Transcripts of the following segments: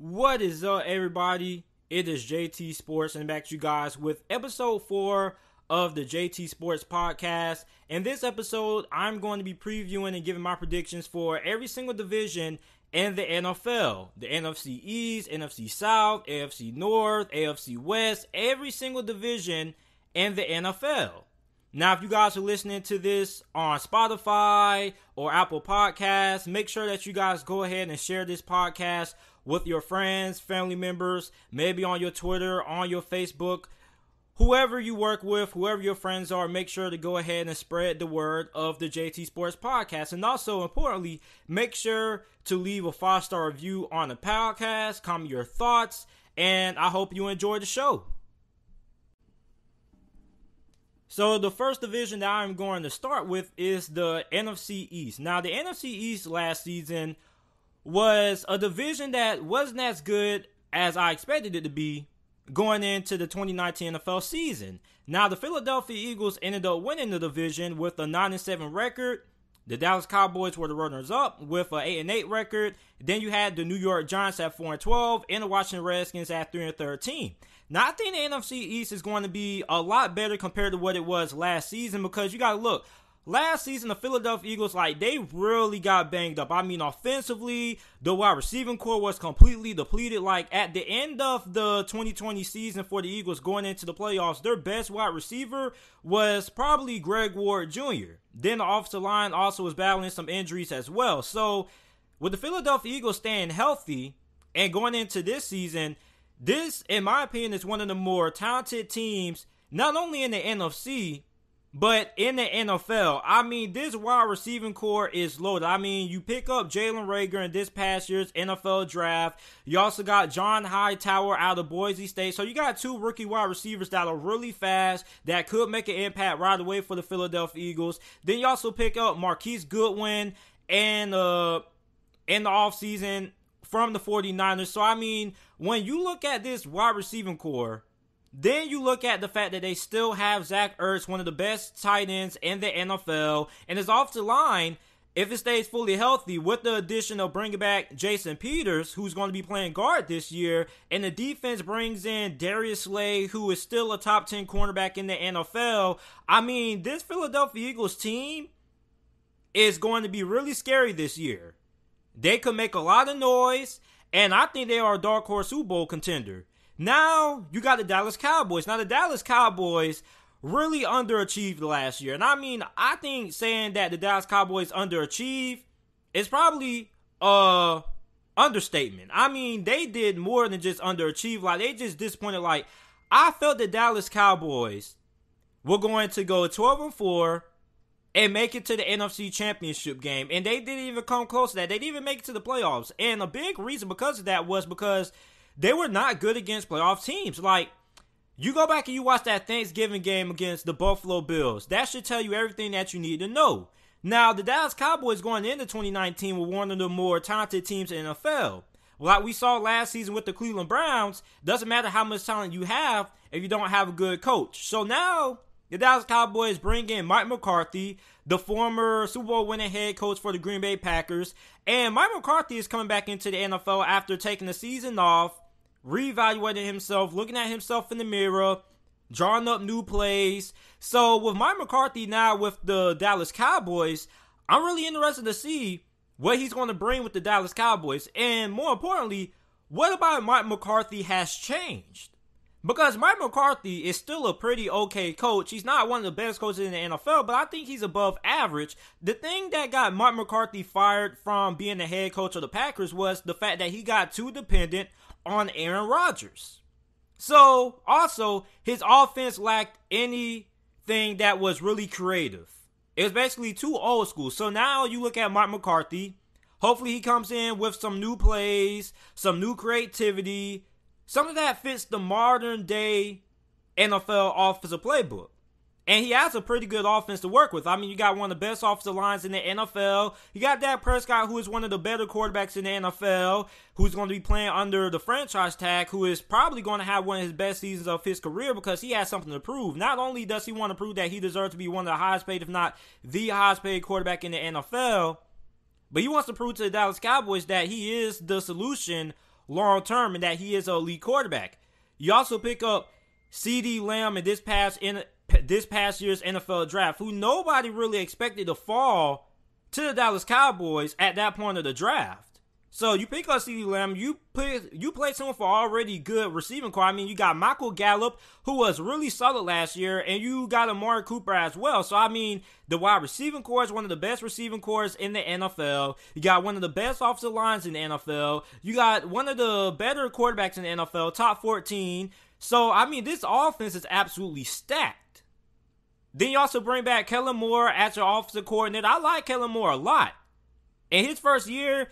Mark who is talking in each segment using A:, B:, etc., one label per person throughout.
A: What is up, everybody? It is JT Sports, and I'm back to you guys with episode 4 of the JT Sports podcast. In this episode, I'm going to be previewing and giving my predictions for every single division in the NFL. The NFC East, NFC South, AFC North, AFC West, every single division in the NFL. Now, if you guys are listening to this on Spotify or Apple Podcasts, make sure that you guys go ahead and share this podcast with your friends, family members, maybe on your Twitter, on your Facebook, whoever you work with, whoever your friends are. Make sure to go ahead and spread the word of the JT Sports podcast. And also, importantly, make sure to leave a 5-star review on the podcast, comment your thoughts, and I hope you enjoy the show. So the first division that I'm going to start with is the NFC East. Now, the NFC East last season was a division that wasn't as good as I expected it to be going into the 2019 NFL season. Now, the Philadelphia Eagles ended up winning the division with a 9-7 record. The Dallas Cowboys were the runners-up with an 8-8 record. Then you had the New York Giants at 4-12 and the Washington Redskins at 3-13. Now, I think the NFC East is going to be a lot better compared to what it was last season, because you got to look. Last season, the Philadelphia Eagles, they really got banged up. I mean, offensively, the wide receiving core was completely depleted. At the end of the 2020 season for the Eagles going into the playoffs, their best wide receiver was probably Greg Ward Jr. Then the offensive line also was battling some injuries as well. So, with the Philadelphia Eagles staying healthy and going into this season, this, in my opinion, is one of the more talented teams, not only in the NFC, but in the NFL. I mean, this wide receiving core is loaded. I mean, you pick up Jalen Reagor in this past year's NFL draft. You also got John Hightower out of Boise State. So you got two rookie wide receivers that are really fast, that could make an impact right away for the Philadelphia Eagles. Then you also pick up Marquise Goodwin in the offseason from the 49ers. So, I mean, when you look at this wide receiving core, then you look at the fact that they still have Zach Ertz, one of the best tight ends in the NFL, and his offensive line, if it stays fully healthy, with the addition of bringing back Jason Peters, who's going to be playing guard this year, and the defense brings in Darius Slay, who is still a top 10 cornerback in the NFL. I mean, this Philadelphia Eagles team is going to be really scary this year. They could make a lot of noise, and I think they are a dark horse Super Bowl contender. Now, you got the Dallas Cowboys. Now, the Dallas Cowboys really underachieved last year. And I mean, I think saying that the Dallas Cowboys underachieved is probably a understatement. I mean, they did more than just underachieve. They just disappointed. I felt the Dallas Cowboys were going to go 12-4 and make it to the NFC Championship game. And they didn't even come close to that. They didn't even make it to the playoffs. And a big reason because of that was because they were not good against playoff teams. You go back and you watch that Thanksgiving game against the Buffalo Bills. That should tell you everything that you need to know. Now, the Dallas Cowboys going into 2019 were one of the more talented teams in the NFL. Like we saw last season with the Cleveland Browns, doesn't matter how much talent you have if you don't have a good coach. So now, the Dallas Cowboys bring in Mike McCarthy, the former Super Bowl winning head coach for the Green Bay Packers. And Mike McCarthy is coming back into the NFL after taking the season off, reevaluating himself, looking at himself in the mirror, drawing up new plays. So with Mike McCarthy now with the Dallas Cowboys, I'm really interested to see what he's going to bring with the Dallas Cowboys. And more importantly, what about Mike McCarthy has changed? Because Mike McCarthy is still a pretty okay coach. He's not one of the best coaches in the NFL, but I think he's above average. The thing that got Mike McCarthy fired from being the head coach of the Packers was the fact that he got too dependent on Aaron Rodgers. So, also, his offense lacked anything that was really creative. It was basically too old school. So now you look at Mike McCarthy. Hopefully he comes in with some new plays, some new creativity, something that fits the modern day NFL offensive playbook. And he has a pretty good offense to work with. I mean, you got one of the best offensive lines in the NFL. You got Dak Prescott, who is one of the better quarterbacks in the NFL, who's going to be playing under the franchise tag, who is probably going to have one of his best seasons of his career because he has something to prove. Not only does he want to prove that he deserves to be one of the highest paid, if not the highest paid quarterback in the NFL, but he wants to prove to the Dallas Cowboys that he is the solution long term and that he is an elite quarterback. You also pick up CeeDee Lamb in this past year's NFL draft, who nobody really expected to fall to the Dallas Cowboys at that point of the draft. So you pick up CeeDee Lamb, you play someone for already good receiving core. I mean, you got Michael Gallup, who was really solid last year, and you got Amari Cooper as well. So, I mean, the wide receiving core is one of the best receiving cores in the NFL. You got one of the best offensive lines in the NFL. You got one of the better quarterbacks in the NFL, top 14. So, I mean, this offense is absolutely stacked. Then you also bring back Kellen Moore as your offensive coordinator. I like Kellen Moore a lot. In his first year,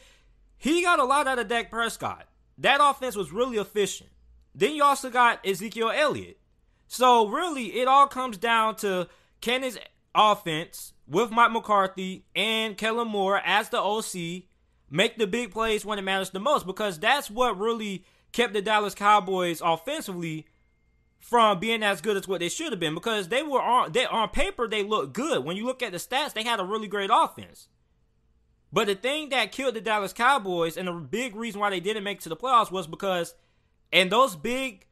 A: he got a lot out of Dak Prescott. That offense was really efficient. Then you also got Ezekiel Elliott. So really, it all comes down to can his offense with Mike McCarthy and Kellen Moore as the OC make the big plays when it matters the most, because that's what really kept the Dallas Cowboys offensively from being as good as what they should have been, because they were on paper they looked good. When you look at the stats, they had a really great offense. But the thing that killed the Dallas Cowboys, and the big reason why they didn't make it to the playoffs, was because in those big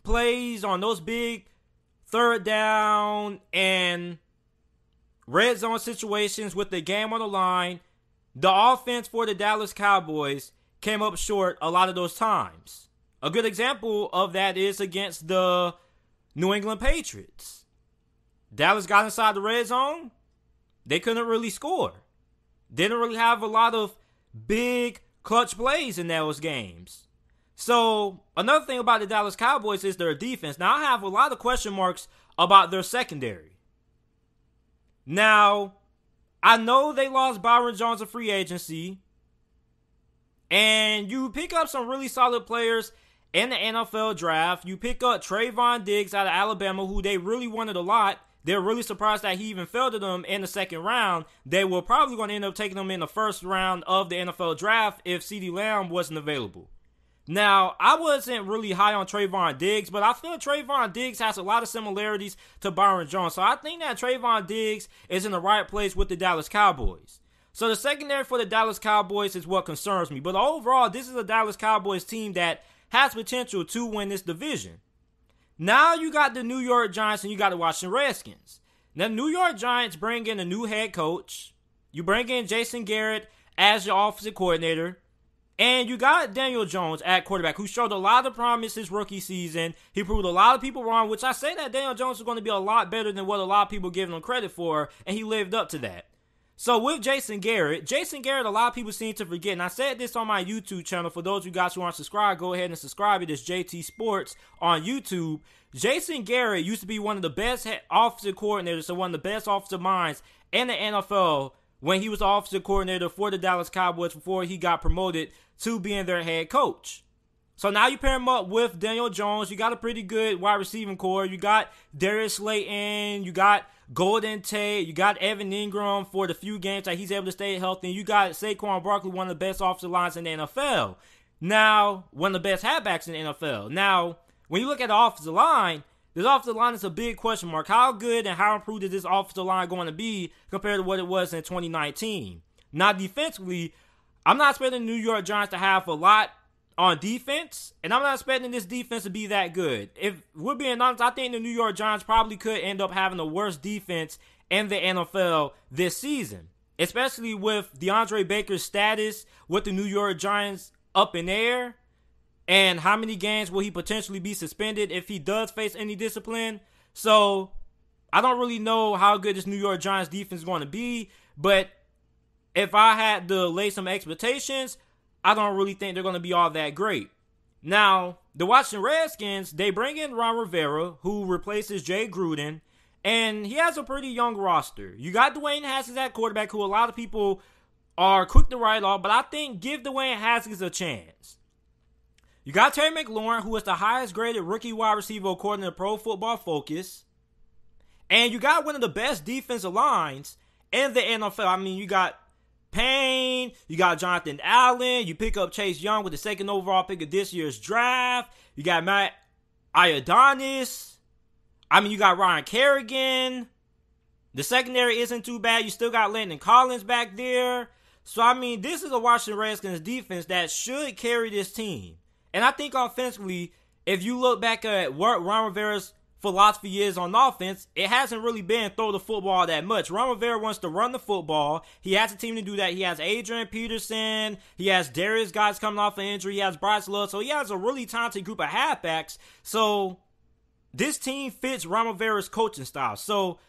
A: plays, on those big third down and red zone situations with the game on the line, the offense for the Dallas Cowboys came up short a lot of those times. A good example of that is against the New England Patriots. Dallas got inside the red zone. They couldn't really score. Didn't really have a lot of big clutch plays in those games. So, another thing about the Dallas Cowboys is their defense. Now, I have a lot of question marks about their secondary. Now, I know they lost Byron Jones in free agency. And you pick up some really solid players in the NFL draft. You pick up Trayvon Diggs out of Alabama, who they really wanted a lot. They're really surprised that he even fell to them in the second round. They were probably going to end up taking him in the first round of the NFL draft if CeeDee Lamb wasn't available. Now, I wasn't really high on Trayvon Diggs, but I feel Trayvon Diggs has a lot of similarities to Byron Jones. So I think that Trayvon Diggs is in the right place with the Dallas Cowboys. So the secondary for the Dallas Cowboys is what concerns me. But overall, this is a Dallas Cowboys team that has potential to win this division. Now you got the New York Giants and you got the Washington Redskins. Now, the New York Giants bring in a new head coach. You bring in Jason Garrett as your offensive coordinator. And you got Daniel Jones at quarterback, who showed a lot of promise his rookie season. He proved a lot of people wrong, which I say that Daniel Jones is going to be a lot better than what a lot of people give him credit for, and he lived up to that. So with Jason Garrett, a lot of people seem to forget, and I said this on my YouTube channel. For those of you guys who aren't subscribed, go ahead and subscribe. It is JT Sports on YouTube. Jason Garrett used to be one of the best offensive coordinators, so one of the best offensive minds in the NFL when he was the offensive coordinator for the Dallas Cowboys before he got promoted to being their head coach. So now you pair him up with Daniel Jones. You got a pretty good wide receiving core. You got Darius Slayton. You got Golden Tate. You got Evan Ingram for the few games that he's able to stay healthy. And you got Saquon Barkley, one of the best offensive lines in the NFL. Now, one of the best halfbacks in the NFL. Now, when you look at the offensive line, this offensive line is a big question mark. How good and how improved is this offensive line going to be compared to what it was in 2019? Now, defensively, I'm not expecting the New York Giants to have a lot on defense, and I'm not expecting this defense to be that good. If we're being honest, I think the New York Giants probably could end up having the worst defense in the NFL this season, especially with DeAndre Baker's status with the New York Giants up in air, and how many games will he potentially be suspended if he does face any discipline. So I don't really know how good this New York Giants defense is going to be, but if I had to lay some expectations, I don't really think they're going to be all that great. Now, the Washington Redskins, they bring in Ron Rivera, who replaces Jay Gruden, and he has a pretty young roster. You got Dwayne Haskins at quarterback, who a lot of people are quick to write off, but I think give Dwayne Haskins a chance. You got Terry McLaurin, who is the highest graded rookie wide receiver according to Pro Football Focus. And you got one of the best defensive lines in the NFL. I mean, you got Payne, you got Jonathan Allen, you pick up Chase Young with the second overall pick of this year's draft. You got Matt Ioannidis. I mean, you got Ryan Kerrigan. The secondary isn't too bad. You still got Landon Collins back there. So, I mean, this is a Washington Redskins defense that should carry this team. And I think offensively, if you look back at what Ron Rivera's philosophy is on offense, it hasn't really been throw the football that much. Ron Rivera wants to run the football. He has a team to do that. He has Adrian Peterson. He has Darius guys coming off an injury. He has Bryce Love. So he has a really talented group of halfbacks. So this team fits Ron Rivera's coaching style. So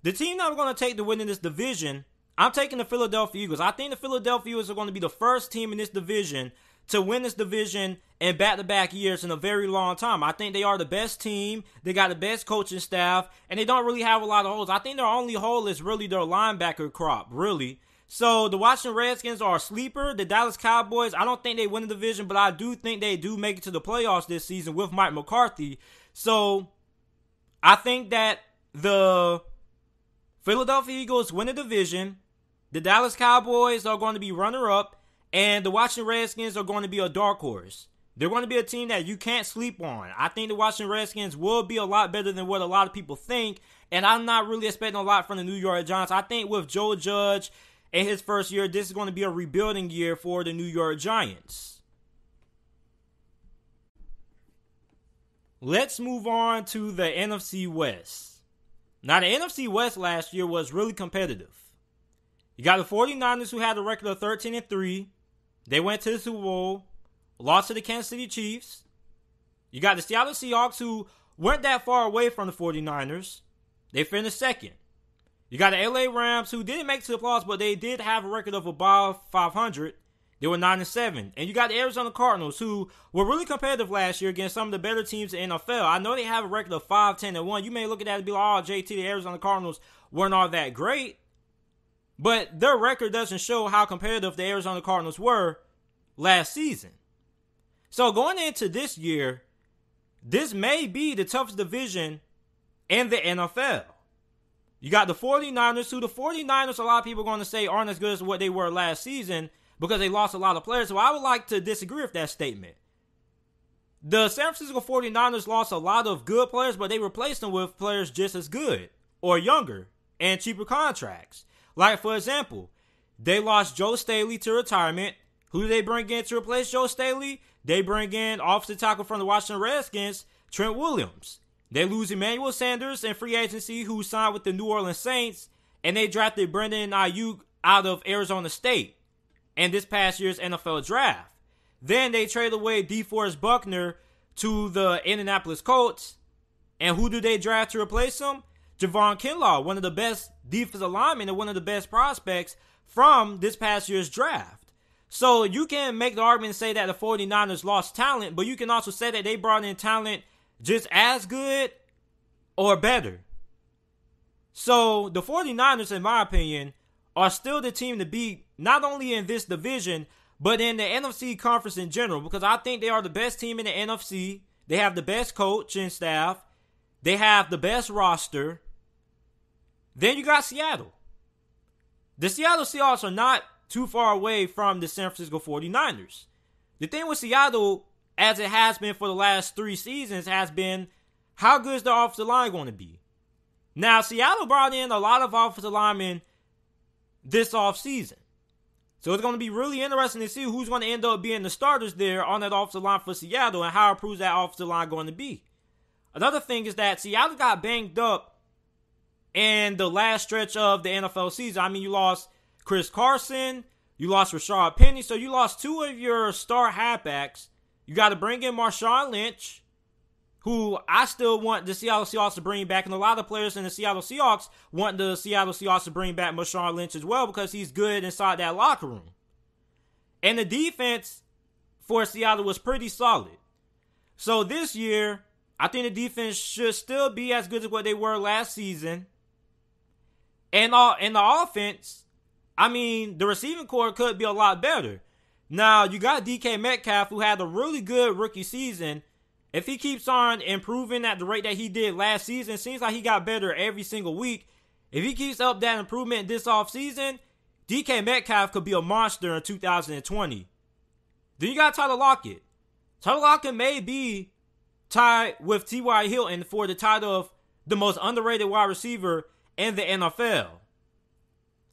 A: the team that I'm going to take to win in this division, I'm taking the Philadelphia Eagles. I think the Philadelphia Eagles are going to be the first team in this division to win this division in back-to-back years in a very long time. I think they are the best team. They got the best coaching staff, and they don't really have a lot of holes. I think their only hole is really their linebacker crop, really. So the Washington Redskins are a sleeper. The Dallas Cowboys, I don't think they win the division, but I do think they do make it to the playoffs this season with Mike McCarthy. So I think that the Philadelphia Eagles win the division. The Dallas Cowboys are going to be runner-up. And the Washington Redskins are going to be a dark horse. They're going to be a team that you can't sleep on. I think the Washington Redskins will be a lot better than what a lot of people think. And I'm not really expecting a lot from the New York Giants. I think with Joe Judge in his first year, this is going to be a rebuilding year for the New York Giants. Let's move on to the NFC West. Now, the NFC West last year was really competitive. You got the 49ers, who had a record of 13-3. They went to the Super Bowl, lost to the Kansas City Chiefs. You got the Seattle Seahawks, who weren't that far away from the 49ers. They finished second. You got the LA Rams, who didn't make it to the playoffs, but they did have a record of above 500. They were 9-7. And you got the Arizona Cardinals, who were really competitive last year against some of the better teams in the NFL. I know they have a record of 5-10-1. You may look at that and be like, oh, JT, the Arizona Cardinals weren't all that great. But their record doesn't show how competitive the Arizona Cardinals were last season. So going into this year, this may be the toughest division in the NFL. You got the 49ers, who the 49ers, a lot of people are going to say aren't as good as what they were last season because they lost a lot of players. So I would like to disagree with that statement. The San Francisco 49ers lost a lot of good players, but they replaced them with players just as good or younger and cheaper contracts. Like, for example, they lost Joe Staley to retirement. Who do they bring in to replace Joe Staley? They bring in offensive tackle from the Washington Redskins, Trent Williams. They lose Emmanuel Sanders in free agency, who signed with the New Orleans Saints, and they drafted Brandon Ayuk out of Arizona State in this past year's NFL draft. Then they trade away DeForest Buckner to the Indianapolis Colts, and who do they draft to replace him? Javon Kinlaw, one of the best defensive linemen and one of the best prospects from this past year's draft. So you can make the argument and say that the 49ers lost talent, but you can also say that they brought in talent just as good or better. So the 49ers, in my opinion, are still the team to beat, not only in this division, but in the NFC conference in general, because I think they are the best team in the NFC. They have the best coach and staff. They have the best roster. Then you got Seattle. The Seattle Seahawks are not too far away from the San Francisco 49ers. The thing with Seattle, as it has been for the last 3 seasons, has been how good is the offensive line going to be? Now, Seattle brought in a lot of offensive linemen this offseason. So it's going to be really interesting to see who's going to end up being the starters there on that offensive line for Seattle and how improved that offensive line going to be. Another thing is that Seattle got banged up in the last stretch of the NFL season. I mean, you lost Chris Carson, you lost Rashard Penny, so you lost 2 of your star halfbacks. You got to bring in Marshawn Lynch, who I still want the Seattle Seahawks to bring back, and a lot of players in the Seattle Seahawks want the Seattle Seahawks to bring back Marshawn Lynch as well because he's good inside that locker room. And the defense for Seattle was pretty solid. So this year, I think the defense should still be as good as what they were last season. And in the offense, I mean, the receiving core could be a lot better. Now, you got DK Metcalf, who had a really good rookie season. If he keeps on improving at the rate that he did last season, it seems like he got better every single week. If he keeps up that improvement this offseason, DK Metcalf could be a monster in 2020. Then you got Tyler Lockett. Tyler Lockett may be tied with T.Y. Hilton for the title of the most underrated wide receiver in the NFL.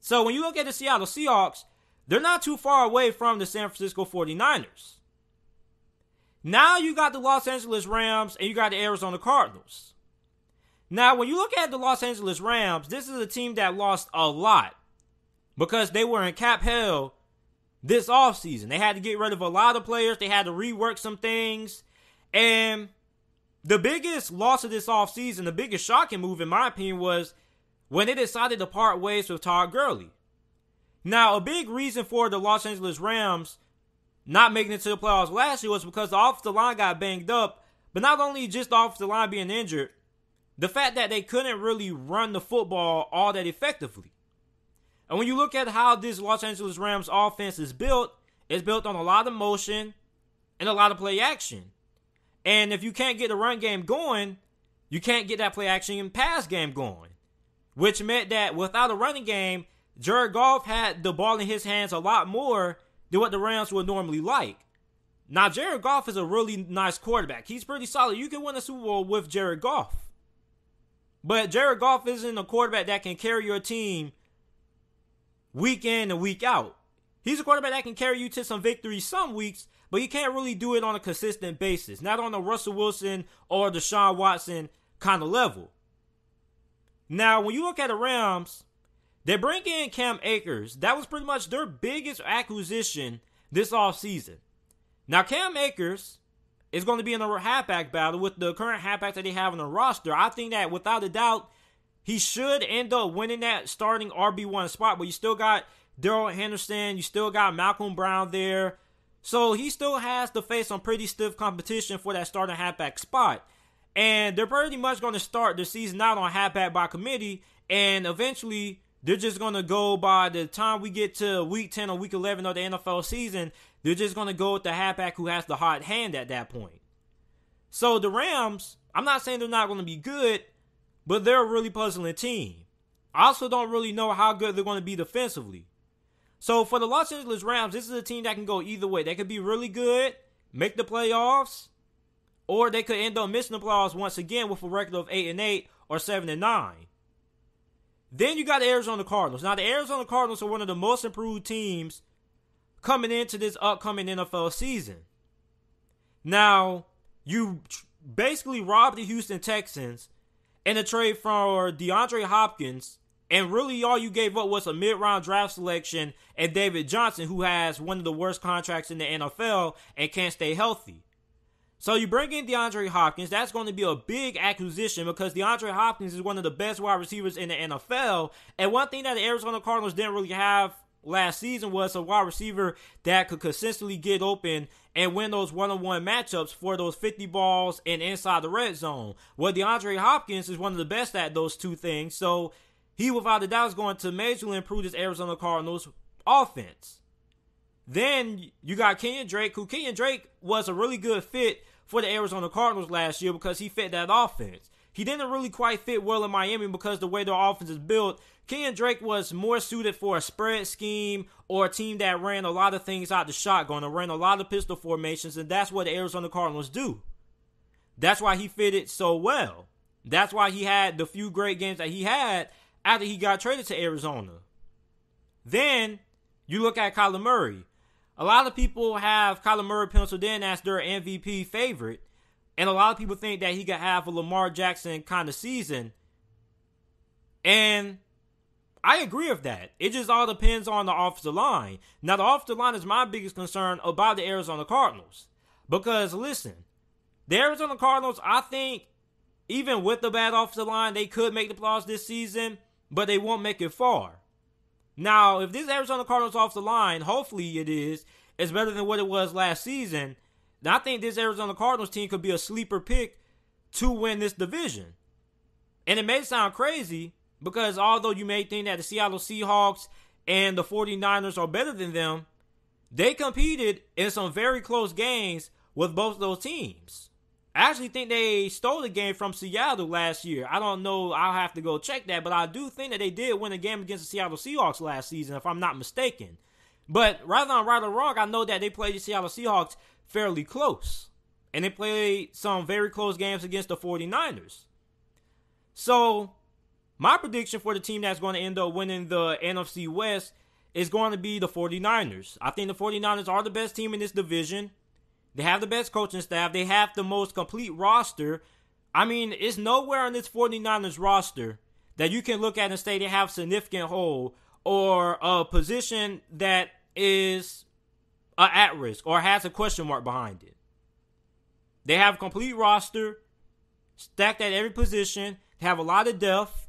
A: So when you look at the Seattle Seahawks, they're not too far away from the San Francisco 49ers. Now you got the Los Angeles Rams and you got the Arizona Cardinals. Now, when you look at the Los Angeles Rams, this is a team that lost a lot because they were in cap hell this offseason. They had to get rid of a lot of players. They had to rework some things. And the biggest loss of this offseason, the biggest shocking move, in my opinion, was when they decided to part ways with Todd Gurley. Now, a big reason for the Los Angeles Rams not making it to the playoffs last year was because the offensive line got banged up. But not only just the offensive line being injured, the fact that they couldn't really run the football all that effectively. And when you look at how this Los Angeles Rams offense is built, it's built on a lot of motion and a lot of play action. And if you can't get the run game going, you can't get that play action and pass game going. Which meant that without a running game, Jared Goff had the ball in his hands a lot more than what the Rams would normally like. Now, Jared Goff is a really nice quarterback. He's pretty solid. You can win a Super Bowl with Jared Goff. But Jared Goff isn't a quarterback that can carry your team week in and week out. He's a quarterback that can carry you to some victories some weeks, but he can't really do it on a consistent basis. Not on the Russell Wilson or the Deshaun Watson kind of level. Now, when you look at the Rams, they bring in Cam Akers. That was pretty much their biggest acquisition this offseason. Now, Cam Akers is going to be in a halfback battle with the current halfbacks that they have on the roster. I think that without a doubt, he should end up winning that starting RB1 spot. But you still got Darrell Henderson. You still got Malcolm Brown there. So he still has to face some pretty stiff competition for that starting halfback spot. And they're pretty much going to start the season out on halfback by committee. And eventually, they're just going to go by the time we get to week 10 or week 11 of the NFL season. They're just going to go with the halfback who has the hot hand at that point. So the Rams, I'm not saying they're not going to be good, but they're a really puzzling team. I also don't really know how good they're going to be defensively. So for the Los Angeles Rams, this is a team that can go either way. They could be really good, make the playoffs, or they could end up missing the playoffs once again with a record of 8-8 or 7-9. Then you got the Arizona Cardinals. Now the Arizona Cardinals are one of the most improved teams coming into this upcoming NFL season. Now, you basically robbed the Houston Texans in a trade for DeAndre Hopkins, and really all you gave up was a mid-round draft selection and David Johnson, who has one of the worst contracts in the NFL and can't stay healthy. So you bring in DeAndre Hopkins. That's going to be a big acquisition because DeAndre Hopkins is one of the best wide receivers in the NFL. And one thing that the Arizona Cardinals didn't really have last season was a wide receiver that could consistently get open and win those one-on-one matchups for those 50 balls and inside the red zone. Well, DeAndre Hopkins is one of the best at those two things. So he, without a doubt, is going to majorly improve this Arizona Cardinals offense. Then you got Kenyon Drake, who Kenyon Drake was a really good fit for the Arizona Cardinals last year because he fit that offense. He didn't really quite fit well in Miami because the way their offense is built, Kenyon Drake was more suited for a spread scheme or a team that ran a lot of things out the shotgun or ran a lot of pistol formations, and that's what the Arizona Cardinals do. That's why he fitted so well. That's why he had the few great games that he had after he got traded to Arizona. Then you look at Kyler Murray. A lot of people have Kyler Murray penciled in as their MVP favorite. And a lot of people think that he could have a Lamar Jackson kind of season. And I agree with that. It just all depends on the offensive line. Now, the offensive line is my biggest concern about the Arizona Cardinals. Because, listen, the Arizona Cardinals, I think, even with the bad offensive line, they could make the playoffs this season, but they won't make it far. Now, if this Arizona Cardinals offensive line, hopefully it is better than what it was last season, then I think this Arizona Cardinals team could be a sleeper pick to win this division. And it may sound crazy because although you may think that the Seattle Seahawks and the 49ers are better than them, they competed in some very close games with both of those teams. I actually think they stole the game from Seattle last year. I don't know. I'll have to go check that. But I do think that they did win a game against the Seattle Seahawks last season, if I'm not mistaken. But rather I'm right or wrong, I know that they played the Seattle Seahawks fairly close. And they played some very close games against the 49ers. So, my prediction for the team that's going to end up winning the NFC West is going to be the 49ers. I think the 49ers are the best team in this division. They have the best coaching staff. They have the most complete roster. I mean, it's nowhere on this 49ers roster that you can look at and say they have significant hole or a position that is at risk or has a question mark behind it. They have a complete roster, stacked at every position. They have a lot of depth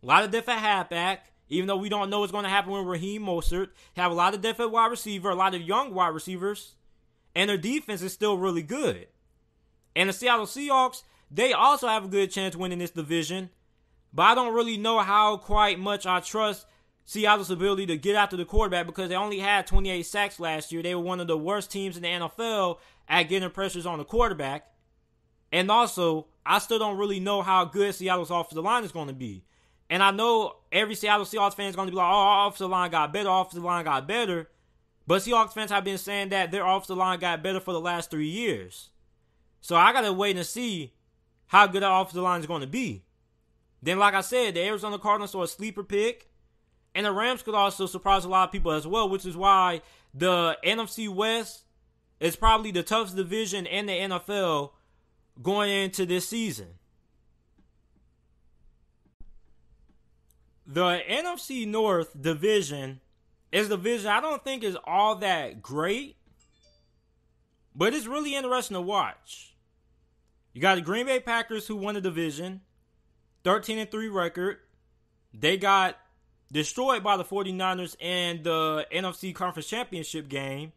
A: at halfback, even though we don't know what's going to happen with Raheem Mostert. They have a lot of depth at wide receiver, a lot of young wide receivers, and their defense is still really good. And the Seattle Seahawks, they also have a good chance winning this division, but I don't really know how quite much I trust Seattle's ability to get after the quarterback because they only had 28 sacks last year. They were one of the worst teams in the NFL at getting pressures on the quarterback. And also, I still don't really know how good Seattle's offensive line is going to be. And I know every Seattle Seahawks fan is going to be like, oh, our offensive line got better. But Seahawks fans have been saying that their offensive line got better for the last 3 years. So I got to wait and see how good that offensive line is going to be. Then, like I said, the Arizona Cardinals are a sleeper pick. And the Rams could also surprise a lot of people as well, which is why the NFC West is probably the toughest division in the NFL going into this season. The NFC North division is a division I don't think is all that great, but it's really interesting to watch. You got the Green Bay Packers who won the division, 13-3 record. They got destroyed by the 49ers in the NFC Conference Championship game.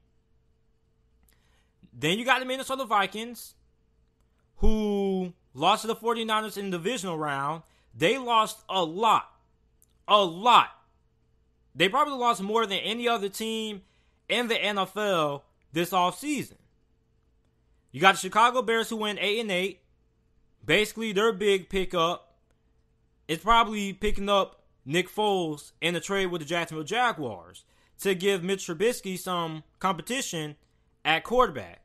A: Then you got the Minnesota Vikings, who lost to the 49ers in the divisional round. They lost a lot. They probably lost more than any other team in the NFL this offseason. You got the Chicago Bears who went 8-8. Basically, their big pickup is probably picking up Nick Foles in a trade with the Jacksonville Jaguars to give Mitch Trubisky some competition at quarterback.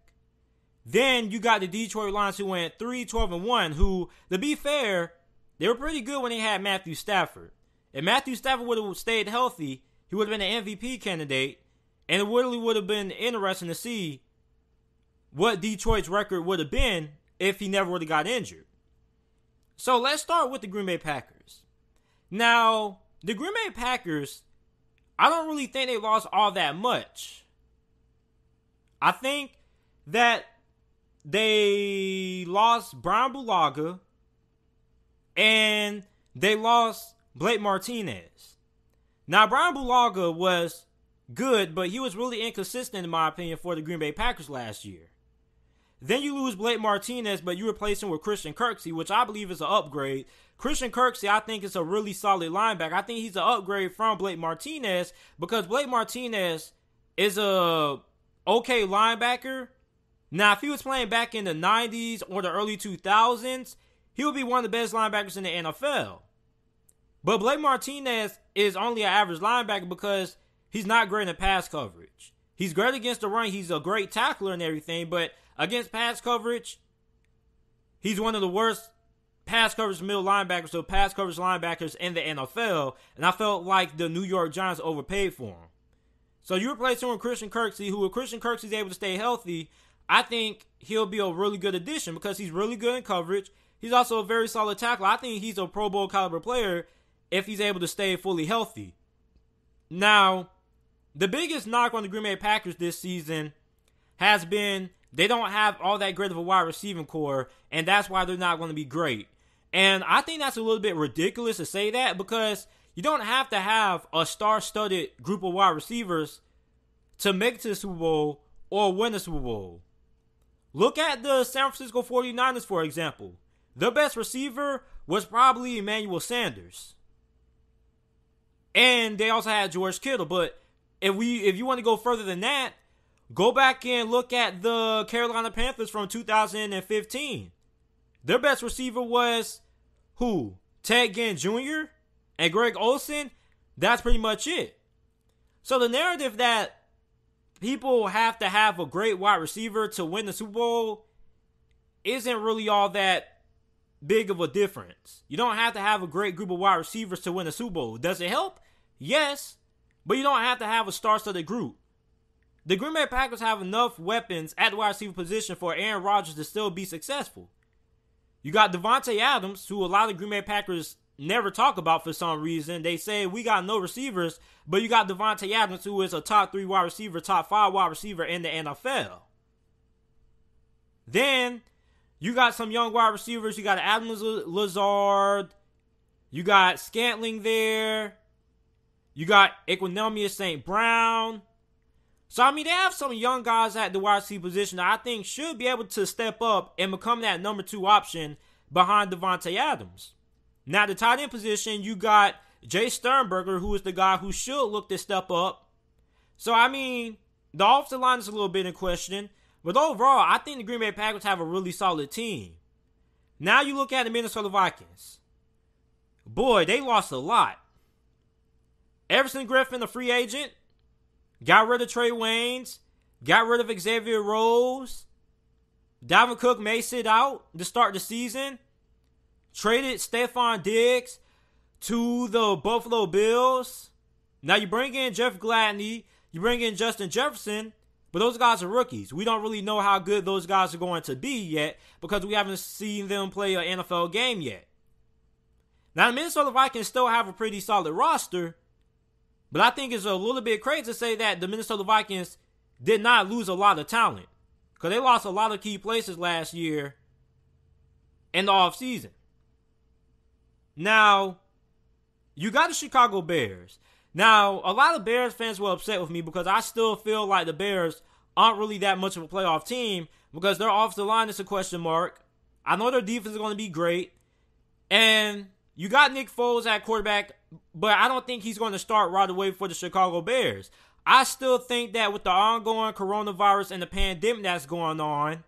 A: Then you got the Detroit Lions who went 3-12-1, who, to be fair, they were pretty good when they had Matthew Stafford. If Matthew Stafford would have stayed healthy, he would have been an MVP candidate, and it really would have been interesting to see what Detroit's record would have been if he never would have got injured. So let's start with the Green Bay Packers. Now, the Green Bay Packers, I don't really think they lost all that much. I think that they lost Brian Bulaga and they lost Blake Martinez. Now, Brian Bulaga was good, but he was really inconsistent, in my opinion, for the Green Bay Packers last year. Then you lose Blake Martinez, but you replace him with Christian Kirksey, which I believe is an upgrade. Christian Kirksey, I think, is a really solid linebacker. I think he's an upgrade from Blake Martinez because Blake Martinez is a okay linebacker. Now, if he was playing back in the 90s or the early 2000s, he would be one of the best linebackers in the NFL. But Blake Martinez is only an average linebacker because he's not great in pass coverage. He's great against the run. He's a great tackler and everything, but against pass coverage, he's one of the worst pass coverage middle linebackers, so pass coverage linebackers in the NFL, and I felt like the New York Giants overpaid for him. So you replace him with Christian Kirksey, who if Christian Kirksey is able to stay healthy, I think he'll be a really good addition because he's really good in coverage. He's also a very solid tackler. I think he's a Pro Bowl caliber player if he's able to stay fully healthy. Now, the biggest knock on the Green Bay Packers this season has been they don't have all that great of a wide receiving core, and that's why they're not going to be great. And I think that's a little bit ridiculous to say that because you don't have to have a star-studded group of wide receivers to make it to the Super Bowl or win the Super Bowl. Look at the San Francisco 49ers, for example. Their best receiver was probably Emmanuel Sanders. And they also had George Kittle. But if you want to go further than that, go back and look at the Carolina Panthers from 2015. Their best receiver was who? Ted Ginn Jr. and Greg Olsen. That's pretty much it. So the narrative that people have to have a great wide receiver to win the Super Bowl isn't really all that big of a difference. You don't have to have a great group of wide receivers to win the Super Bowl. Does it help? Yes. But you don't have to have a star-studded group. the Green Bay Packers have enough weapons at the wide receiver position for Aaron Rodgers to still be successful. You got Devontae Adams, who a lot of Green Bay Packers never talk about for some reason. They say we got no receivers, but you got Devontae Adams, who is a top 3 wide receiver, top 5 wide receiver in the NFL. Then you got some young wide receivers. You got Adams Lazard. You got Scantling there. You got Equanimeous St. Brown. So, I mean, they have some young guys at the wide receiver position that I think should be able to step up and become that number 2 option behind Devontae Adams. Now, the tight end position, you got Jay Sternberger, who is the guy who should look to step up. So, I mean, the offensive line is a little bit in question. But overall, I think the Green Bay Packers have a really solid team. Now you look at the Minnesota Vikings. Boy, they lost a lot. Everson Griffin, a free agent. Got rid of Trey Waynes. Got rid of Xavier Rose. Dalvin Cook may sit out to start the season. Traded Stephon Diggs to the Buffalo Bills. Now you bring in Jeff Gladney. You bring in Justin Jefferson. But those guys are rookies. We don't really know how good those guys are going to be yet because we haven't seen them play an NFL game yet. Now, the Minnesota Vikings still have a pretty solid roster, but I think it's a little bit crazy to say that the Minnesota Vikings did not lose a lot of talent because they lost a lot of key places last year in the offseason. Now, you got the Chicago Bears. Now, a lot of Bears fans were upset with me because I still feel like the Bears aren't really that much of a playoff team because their offensive line is a question mark. I know their defense is going to be great. And you got Nick Foles at quarterback, but I don't think he's going to start right away for the Chicago Bears. I still think that with the ongoing coronavirus and the pandemic that's going on,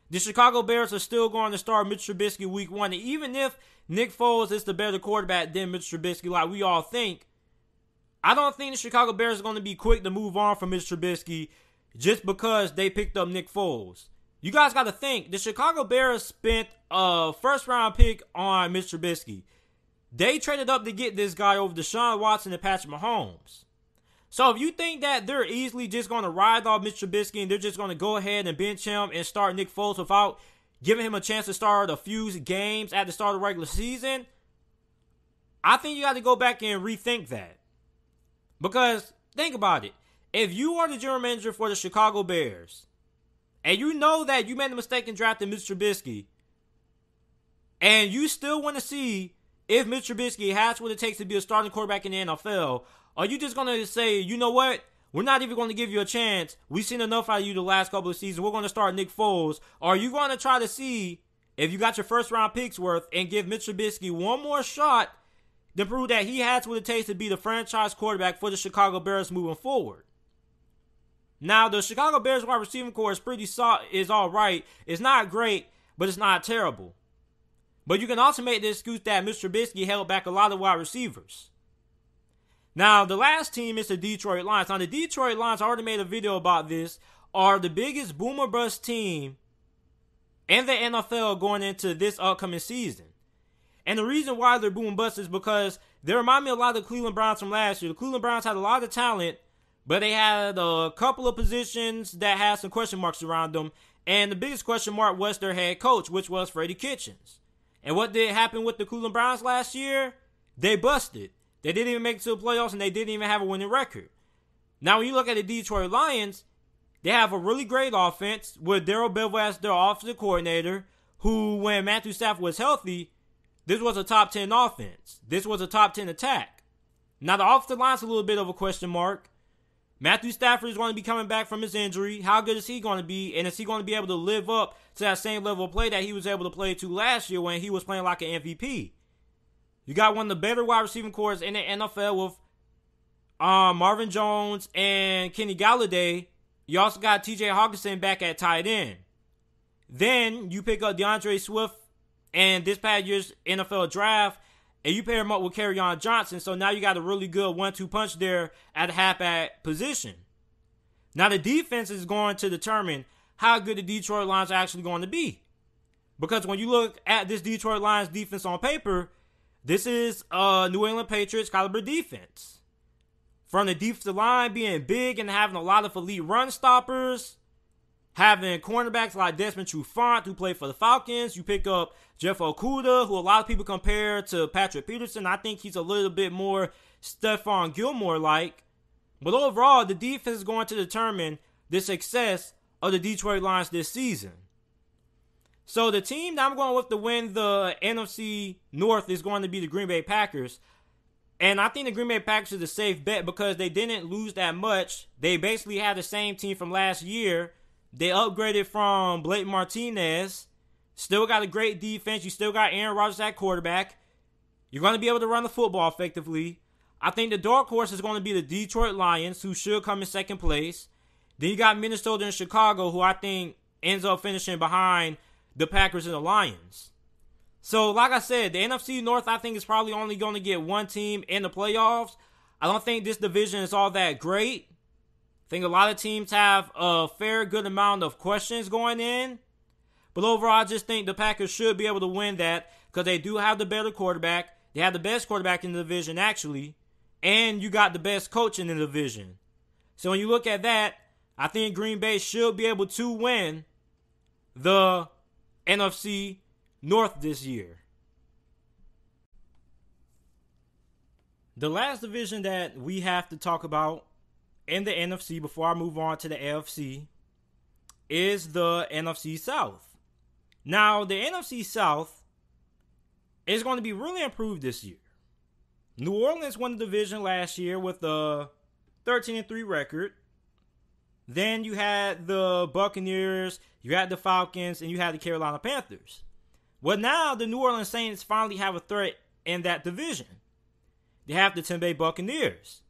A: the Chicago Bears are still going to start Mitch Trubisky week 1. And even if Nick Foles is the better quarterback than Mitch Trubisky like we all think, I don't think the Chicago Bears are going to be quick to move on from Mitch Trubisky just because they picked up Nick Foles. You guys got to think, the Chicago Bears spent a first-round pick on Mitch Trubisky. They traded up to get this guy over Deshaun Watson and Patrick Mahomes. So if you think that they're easily just going to ride off Mitch Trubisky and they're just going to go ahead and bench him and start Nick Foles without giving him a chance to start a few games at the start of the regular season, I think you got to go back and rethink that. Because, think about it. If you are the general manager for the Chicago Bears, and you know that you made a mistake in drafting Mitch Trubisky, and you still want to see if Mitch Trubisky has what it takes to be a starting quarterback in the NFL, are you just going to say, you know what? We're not even going to give you a chance. We've seen enough out of you the last couple of seasons. We're going to start Nick Foles. Or are you going to try to see if you got your first-round picks worth and give Mitch Trubisky one more shot to prove that he has what it takes to be the franchise quarterback for the Chicago Bears moving forward? Now, the Chicago Bears wide receiving core is all right. It's not great, but it's not terrible. But you can also make the excuse that Mitch Trubisky held back a lot of wide receivers. Now, the last team is the Detroit Lions. Now, the Detroit Lions, I already made a video about this, are the biggest boom or bust team in the NFL going into this upcoming season. And the reason why they're boom and bust is because they remind me a lot of the Cleveland Browns from last year. The Cleveland Browns had a lot of talent, but they had a couple of positions that had some question marks around them. And the biggest question mark was their head coach, which was Freddie Kitchens. And what did happen with the Cleveland Browns last year? They busted. They didn't even make it to the playoffs, and they didn't even have a winning record. Now, when you look at the Detroit Lions, they have a really great offense with Darrell Bevell as their offensive coordinator, who, when Matthew Stafford was healthy, this was a top 10 offense. This was a top 10 attack. Now, the offensive line's a little bit of a question mark. Matthew Stafford is going to be coming back from his injury. How good is he going to be? And is he going to be able to live up to that same level of play that he was able to play to last year when he was playing like an MVP? You got one of the better wide receiving cores in the NFL with Marvin Jones and Kenny Galladay. You also got TJ Hawkinson back at tight end. Then you pick up DeAndre Swift and this past year's NFL draft, and you pair him up with Kerryon Johnson. So now you got a really good 1-2 punch there at the halfback position. Now the defense is going to determine how good the Detroit Lions are actually going to be. Because when you look at this Detroit Lions defense on paper, this is a New England Patriots caliber defense. From the defensive line being big and having a lot of elite run stoppers, having cornerbacks like Desmond Trufant, who played for the Falcons. You pick up Jeff Okudah, who a lot of people compare to Patrick Peterson. I think he's a little bit more Stephon Gilmore-like. But overall, the defense is going to determine the success of the Detroit Lions this season. So the team that I'm going with to win the NFC North is going to be the Green Bay Packers. And I think the Green Bay Packers is a safe bet because they didn't lose that much. They basically had the same team from last year. They upgraded from Blake Martinez. Still got a great defense. You still got Aaron Rodgers at quarterback. You're going to be able to run the football effectively. I think the dark horse is going to be the Detroit Lions, who should come in second place. Then you got Minnesota and Chicago, who I think ends up finishing behind the Packers and the Lions. So, like I said, the NFC North, I think, is probably only going to get one team in the playoffs. I don't think this division is all that great. I think a lot of teams have a fair good amount of questions going in. But overall, I just think the Packers should be able to win that because they do have the better quarterback. They have the best quarterback in the division, actually. And you got the best coach in the division. So when you look at that, I think Green Bay should be able to win the NFC North this year. The last division that we have to talk about in the NFC before I move on to the AFC is the NFC South. Now, the NFC South is going to be really improved this year. New Orleans won the division last year with a 13-3 record. Then you had the Buccaneers, you had the Falcons, and you had the Carolina Panthers. Well, now the New Orleans Saints finally have a threat in that division. They have the Tampa Bay Buccaneers.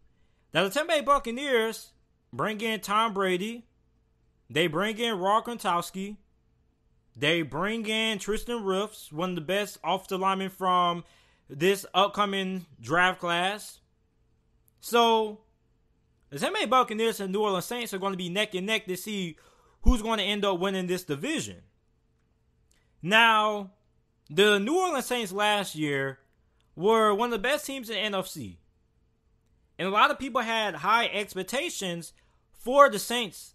A: Now, the Tampa Bay Buccaneers bring in Tom Brady. They bring in Rob Gronkowski. They bring in Tristan Wirfs, one of the best offensive linemen from this upcoming draft class. So, the Tampa Bay Buccaneers and New Orleans Saints are going to be neck and neck to see who's going to end up winning this division. Now, the New Orleans Saints last year were one of the best teams in the NFC. And a lot of people had high expectations for the Saints.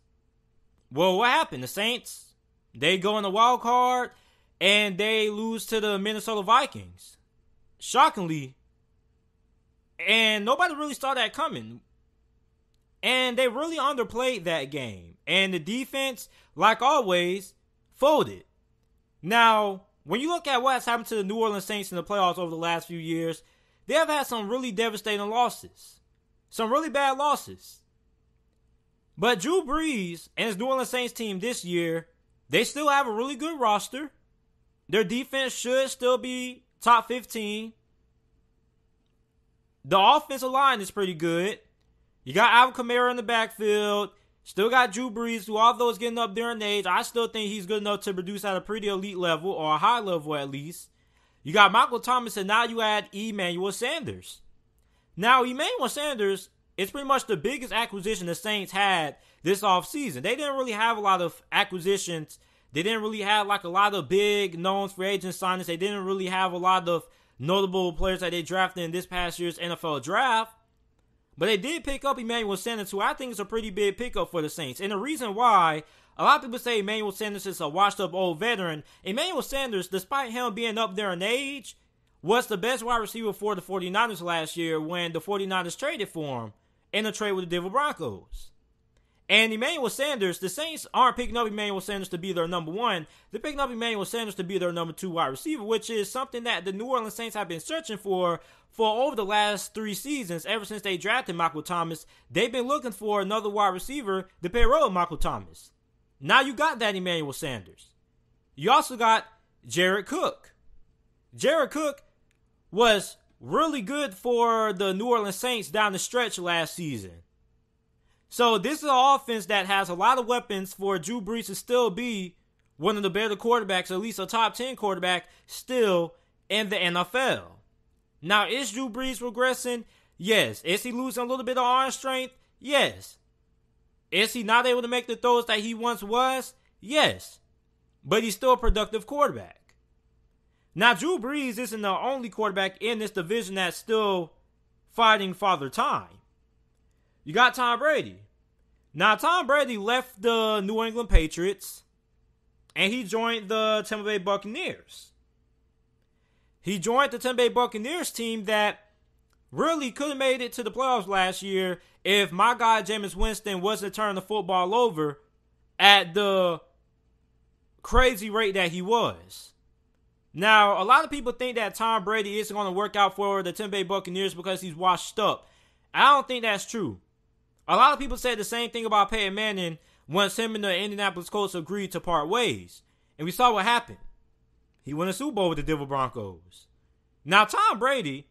A: Well, what happened? The Saints, they go in the wild card and they lose to the Minnesota Vikings. Shockingly. And nobody really saw that coming. And they really underplayed that game. And the defense, like always, folded. Now, when you look at what's happened to the New Orleans Saints in the playoffs over the last few years, they have had some really devastating losses. Some really bad losses. But Drew Brees and his New Orleans Saints team this year, they still have a really good roster. Their defense should still be top 15. The offensive line is pretty good. You got Alvin Kamara in the backfield. Still got Drew Brees, who although is getting up there in age, I still think he's good enough to produce at a pretty elite level, or a high level at least. You got Michael Thomas, and now you add Emmanuel Sanders. Now, Emmanuel Sanders is pretty much the biggest acquisition the Saints had this offseason. They didn't really have a lot of acquisitions. They didn't really have like a lot of big known free agent signings. They didn't really have a lot of notable players that they drafted in this past year's NFL draft. But they did pick up Emmanuel Sanders, who I think is a pretty big pickup for the Saints. And the reason why, a lot of people say Emmanuel Sanders is a washed-up old veteran. Emmanuel Sanders, despite him being up there in age, was the best wide receiver for the 49ers last year when the 49ers traded for him in a trade with the Denver Broncos. And Emmanuel Sanders, the Saints aren't picking up Emmanuel Sanders to be their number one. They're picking up Emmanuel Sanders to be their number two wide receiver, which is something that the New Orleans Saints have been searching for over the last 3 seasons. Ever since they drafted Michael Thomas, they've been looking for another wide receiver to pair up with Michael Thomas. Now you got that Emmanuel Sanders. You also got Jared Cook. Jared Cook was really good for the New Orleans Saints down the stretch last season. So this is an offense that has a lot of weapons for Drew Brees to still be one of the better quarterbacks, at least a top 10 quarterback still in the NFL. Now, is Drew Brees regressing? Yes. Is he losing a little bit of arm strength? Yes. Is he not able to make the throws that he once was? Yes. But he's still a productive quarterback. Now, Drew Brees isn't the only quarterback in this division that's still fighting Father Time. you got Tom Brady. Now, Tom Brady left the New England Patriots, and he joined the Tampa Bay Buccaneers. He joined the Tampa Bay Buccaneers team that really could have made it to the playoffs last year if my guy Jameis Winston wasn't turning the football over at the crazy rate that he was. Now, a lot of people think that Tom Brady isn't going to work out for the Tampa Bay Buccaneers because he's washed up. I don't think that's true. A lot of people said the same thing about Peyton Manning once him and the Indianapolis Colts agreed to part ways. And we saw what happened. He won a Super Bowl with the Denver Broncos. Now, Tom Brady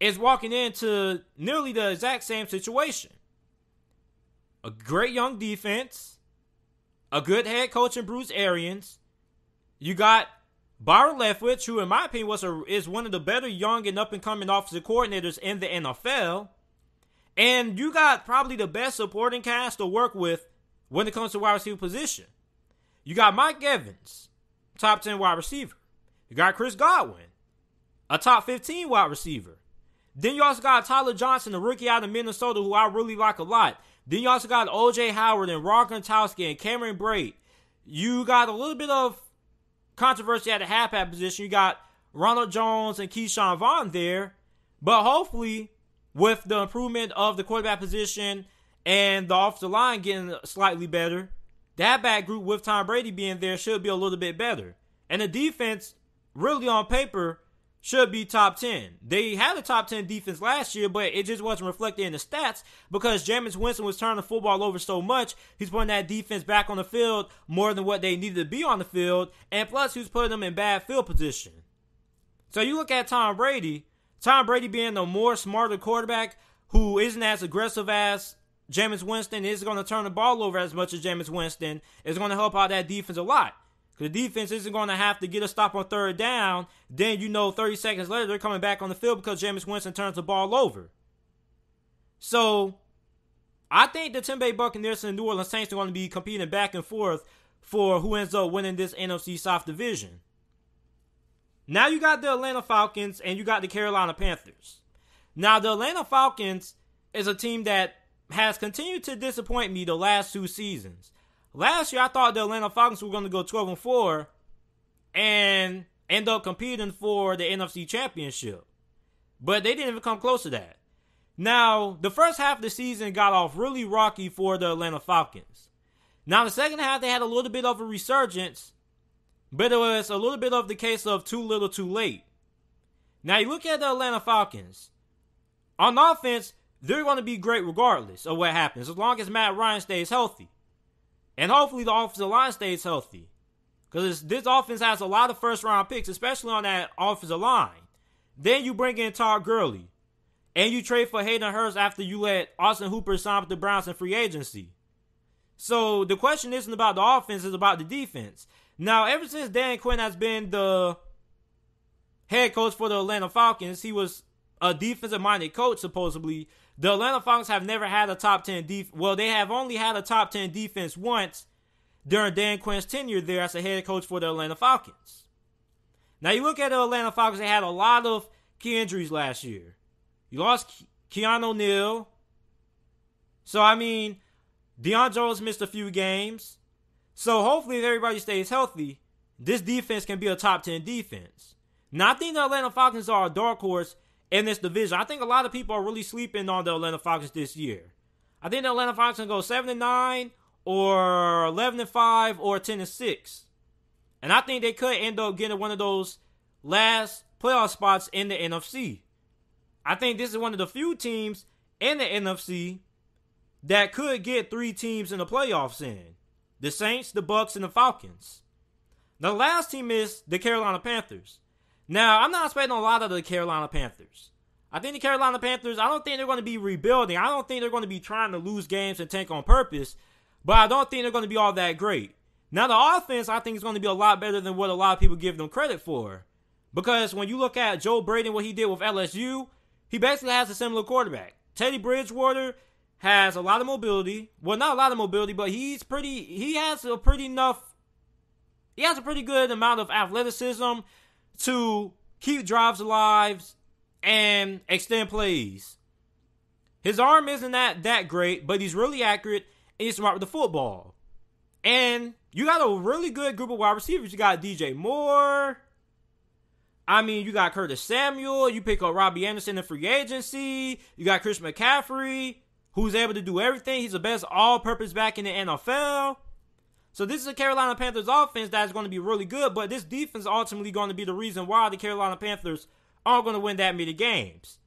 A: is walking into nearly the exact same situation. A great young defense. A good head coach in Bruce Arians. You got Byron Leftwich, who in my opinion is one of the better young and up-and-coming offensive coordinators in the NFL. And you got probably the best supporting cast to work with when it comes to wide receiver position. You got Mike Evans, top 10 wide receiver. You got Chris Godwin, a top 15 wide receiver. Then you also got Tyler Johnson, the rookie out of Minnesota, who I really like a lot. Then you also got O.J. Howard and Ron Gronkowski and Cameron Brate. You got a little bit of controversy at the halfback position. You got Ronald Jones and Keyshawn Vaughn there. But hopefully, with the improvement of the quarterback position and the offensive line getting slightly better, that back group with Tom Brady being there should be a little bit better. And the defense, really on paper, should be top 10. They had a top 10 defense last year, but it just wasn't reflected in the stats because Jameis Winston was turning the football over so much. He's putting that defense back on the field more than what they needed to be on the field. And plus, he was putting them in bad field position. So you look at Tom Brady being a more smarter quarterback who isn't as aggressive as Jameis Winston, isn't going to turn the ball over as much as Jameis Winston, is going to help out that defense a lot. The defense isn't going to have to get a stop on third down. Then, 30 seconds later, they're coming back on the field because Jameis Winston turns the ball over. So, I think the Tampa Bay Buccaneers and the New Orleans Saints are going to be competing back and forth for who ends up winning this NFC South division. Now you got the Atlanta Falcons and you got the Carolina Panthers. Now, the Atlanta Falcons is a team that has continued to disappoint me the last 2 seasons. Last year, I thought the Atlanta Falcons were going to go 12-4 and end up competing for the NFC Championship. But they didn't even come close to that. Now, the first half of the season got off really rocky for the Atlanta Falcons. Now, the second half, they had a little bit of a resurgence, but it was a little bit of the case of too little too late. Now, you look at the Atlanta Falcons. On offense, they're going to be great regardless of what happens, as long as Matt Ryan stays healthy. And hopefully the offensive line stays healthy. Because this offense has a lot of first-round picks, especially on that offensive line. Then you bring in Todd Gurley. And you trade for Hayden Hurst after you let Austin Hooper sign with the Browns in free agency. So the question isn't about the offense, it's about the defense. Now, ever since Dan Quinn has been the head coach for the Atlanta Falcons, he was a defensive-minded coach, supposedly. The Atlanta Falcons have never had a top 10 defense. Well, they have only had a top 10 defense once during Dan Quinn's tenure there as a head coach for the Atlanta Falcons. Now, you look at the Atlanta Falcons, they had a lot of key injuries last year. You lost Keanu O'Neal. So, Deion Jones missed a few games. So, hopefully, if everybody stays healthy, this defense can be a top 10 defense. Now, I think the Atlanta Falcons are a dark horse in this division. I think a lot of people are really sleeping on the Atlanta Falcons this year. I think the Atlanta Falcons can go 7-9 or 11-5 or 10-6. And I think they could end up getting one of those last playoff spots in the NFC. I think this is one of the few teams in the NFC that could get 3 teams in the playoffs in. The Saints, the Bucks, and the Falcons. The last team is the Carolina Panthers. Now, I'm not expecting a lot of the Carolina Panthers. I think the Carolina Panthers, I don't think they're going to be rebuilding. I don't think they're going to be trying to lose games and tank on purpose. But I don't think they're going to be all that great. Now, the offense, I think, is going to be a lot better than what a lot of people give them credit for. Because when you look at Joe Brady and what he did with LSU, he basically has a similar quarterback. Teddy Bridgewater has a lot of mobility. Well, not a lot of mobility, but he has a pretty good amount of athleticism to keep drives alive and extend plays. His arm isn't that great, but he's really accurate and he's smart with the football. And you got a really good group of wide receivers. You got DJ Moore. You got Curtis Samuel. You pick up Robbie Anderson in free agency. You got Chris McCaffrey, who's able to do everything. He's the best all-purpose back in the NFL. So this is a Carolina Panthers offense that's going to be really good, but this defense is ultimately going to be the reason why the Carolina Panthers aren't going to win that many games.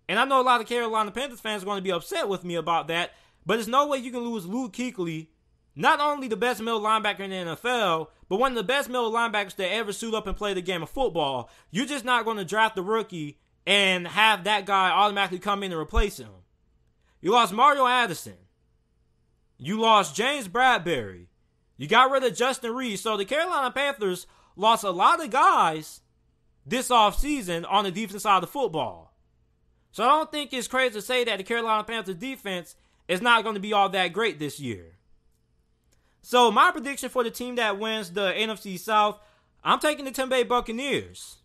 A: And I know a lot of Carolina Panthers fans are going to be upset with me about that, but there's no way you can lose Luke Kuechly, not only the best middle linebacker in the NFL, but one of the best middle linebackers to ever suit up and play the game of football. You're just not going to draft a rookie and have that guy automatically come in and replace him. You lost Mario Addison. You lost James Bradbury. You got rid of Justin Reed. So the Carolina Panthers lost a lot of guys this offseason on the defensive side of the football. So I don't think it's crazy to say that the Carolina Panthers defense is not going to be all that great this year. So my prediction for the team that wins the NFC South, I'm taking the Tampa Bay Buccaneers.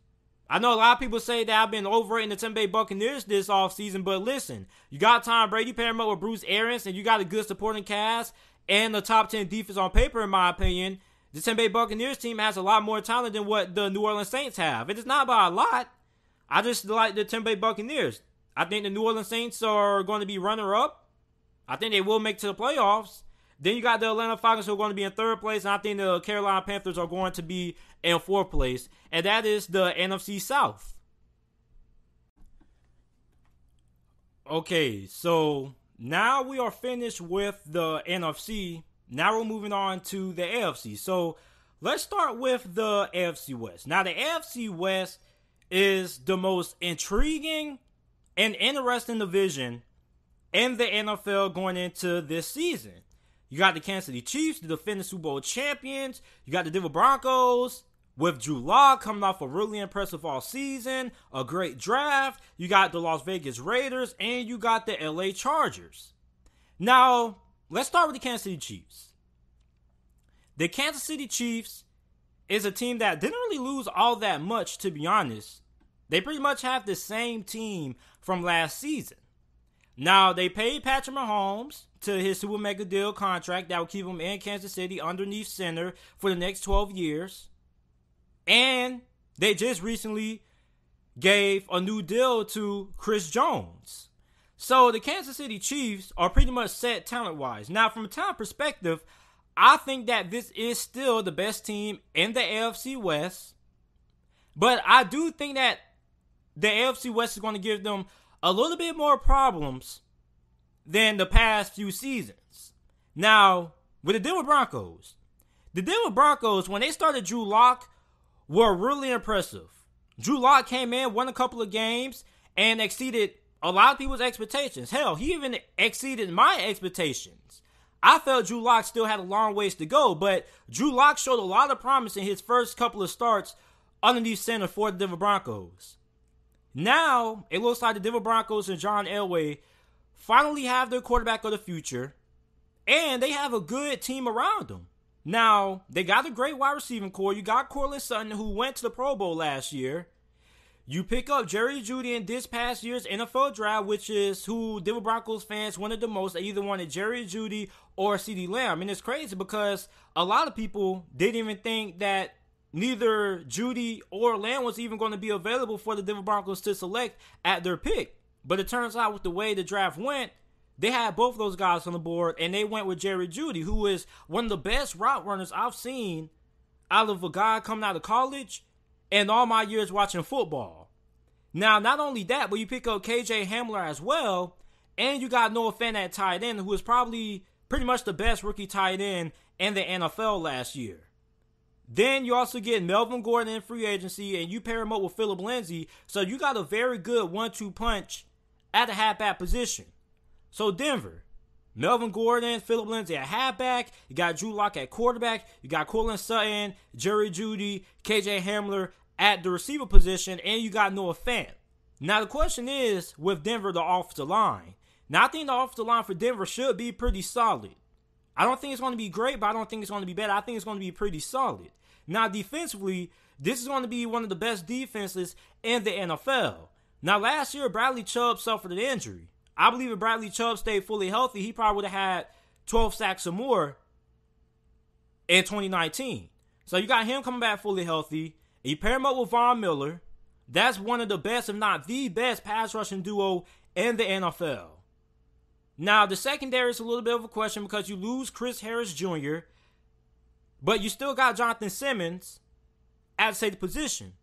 A: I know a lot of people say that I've been overrating the Tampa Bay Buccaneers this offseason, but listen, you got Tom Brady pairing him up with Bruce Arians, and you got a good supporting cast and the top 10 defense on paper, in my opinion. The Tampa Bay Buccaneers team has a lot more talent than what the New Orleans Saints have. It is not by a lot. I just like the Tampa Bay Buccaneers. I think the New Orleans Saints are going to be runner-up. I think they will make it to the playoffs. Then you got the Atlanta Falcons who are going to be in third place, and I think the Carolina Panthers are going to be in fourth place, and that is the NFC South. Okay, so now we are finished with the NFC. Now we're moving on to the AFC. So let's start with the AFC West. Now the AFC West is the most intriguing and interesting division in the NFL going into this season. You got the Kansas City Chiefs, the defending Super Bowl champions. You got the Denver Broncos with Drew Lock coming off a really impressive all season, a great draft. You got the Las Vegas Raiders, and you got the LA Chargers. Now, let's start with the Kansas City Chiefs. The Kansas City Chiefs is a team that didn't really lose all that much, to be honest. They pretty much have the same team from last season. Now, they paid Patrick Mahomes to his super mega deal contract that will keep him in Kansas City underneath center for the next 12 years. And they just recently gave a new deal to Chris Jones. So the Kansas City Chiefs are pretty much set talent-wise. Now, from a talent perspective, I think that this is still the best team in the AFC West. But I do think that the AFC West is going to give them a little bit more problems than the past few seasons. Now, with the Denver Broncos, when they started Drew Lock, were really impressive. Drew Lock came in, won a couple of games, and exceeded a lot of people's expectations. Hell, he even exceeded my expectations. I felt Drew Lock still had a long ways to go, but Drew Lock showed a lot of promise in his first couple of starts underneath center for the Denver Broncos. Now, it looks like the Denver Broncos and John Elway finally have their quarterback of the future, and they have a good team around them. Now, they got a great wide receiving core. You got Courtland Sutton, who went to the Pro Bowl last year. You pick up Jerry Jeudy in this past year's NFL draft, which is who Denver Broncos fans wanted the most. They either wanted Jerry Jeudy or CeeDee Lamb. And it's crazy because a lot of people didn't even think that neither Jeudy or Lamb was even going to be available for the Denver Broncos to select at their pick. But it turns out with the way the draft went, they had both those guys on the board, and they went with Jerry Jeudy, who is one of the best route runners I've seen out of a guy coming out of college and all my years watching football. Now, not only that, but you pick up KJ Hamler as well, and you got Noah Fant at tight end, who is probably pretty much the best rookie tight end in the NFL last year. Then you also get Melvin Gordon in free agency, and you pair him up with Phillip Lindsay, so you got a very good 1-2 punch at the halfback position. So Denver, Melvin Gordon, Phillip Lindsay at halfback. You got Drew Lock at quarterback. You got Courtland Sutton, Jerry Jeudy, KJ Hamler at the receiver position. And you got Noah Fant. Now the question is, with Denver, the offensive line. Now I think the offensive line for Denver should be pretty solid. I don't think it's going to be great, but I don't think it's going to be bad. I think it's going to be pretty solid. Now defensively, this is going to be one of the best defenses in the NFL. Now last year, Bradley Chubb suffered an injury. I believe if Bradley Chubb stayed fully healthy, he probably would have had 12 sacks or more in 2019. So you got him coming back fully healthy. You pair him up with Von Miller. That's one of the best, if not the best, pass rushing duo in the NFL. Now, the secondary is a little bit of a question because you lose Chris Harris Jr., but you still got Jonathan Simmons at the safety position.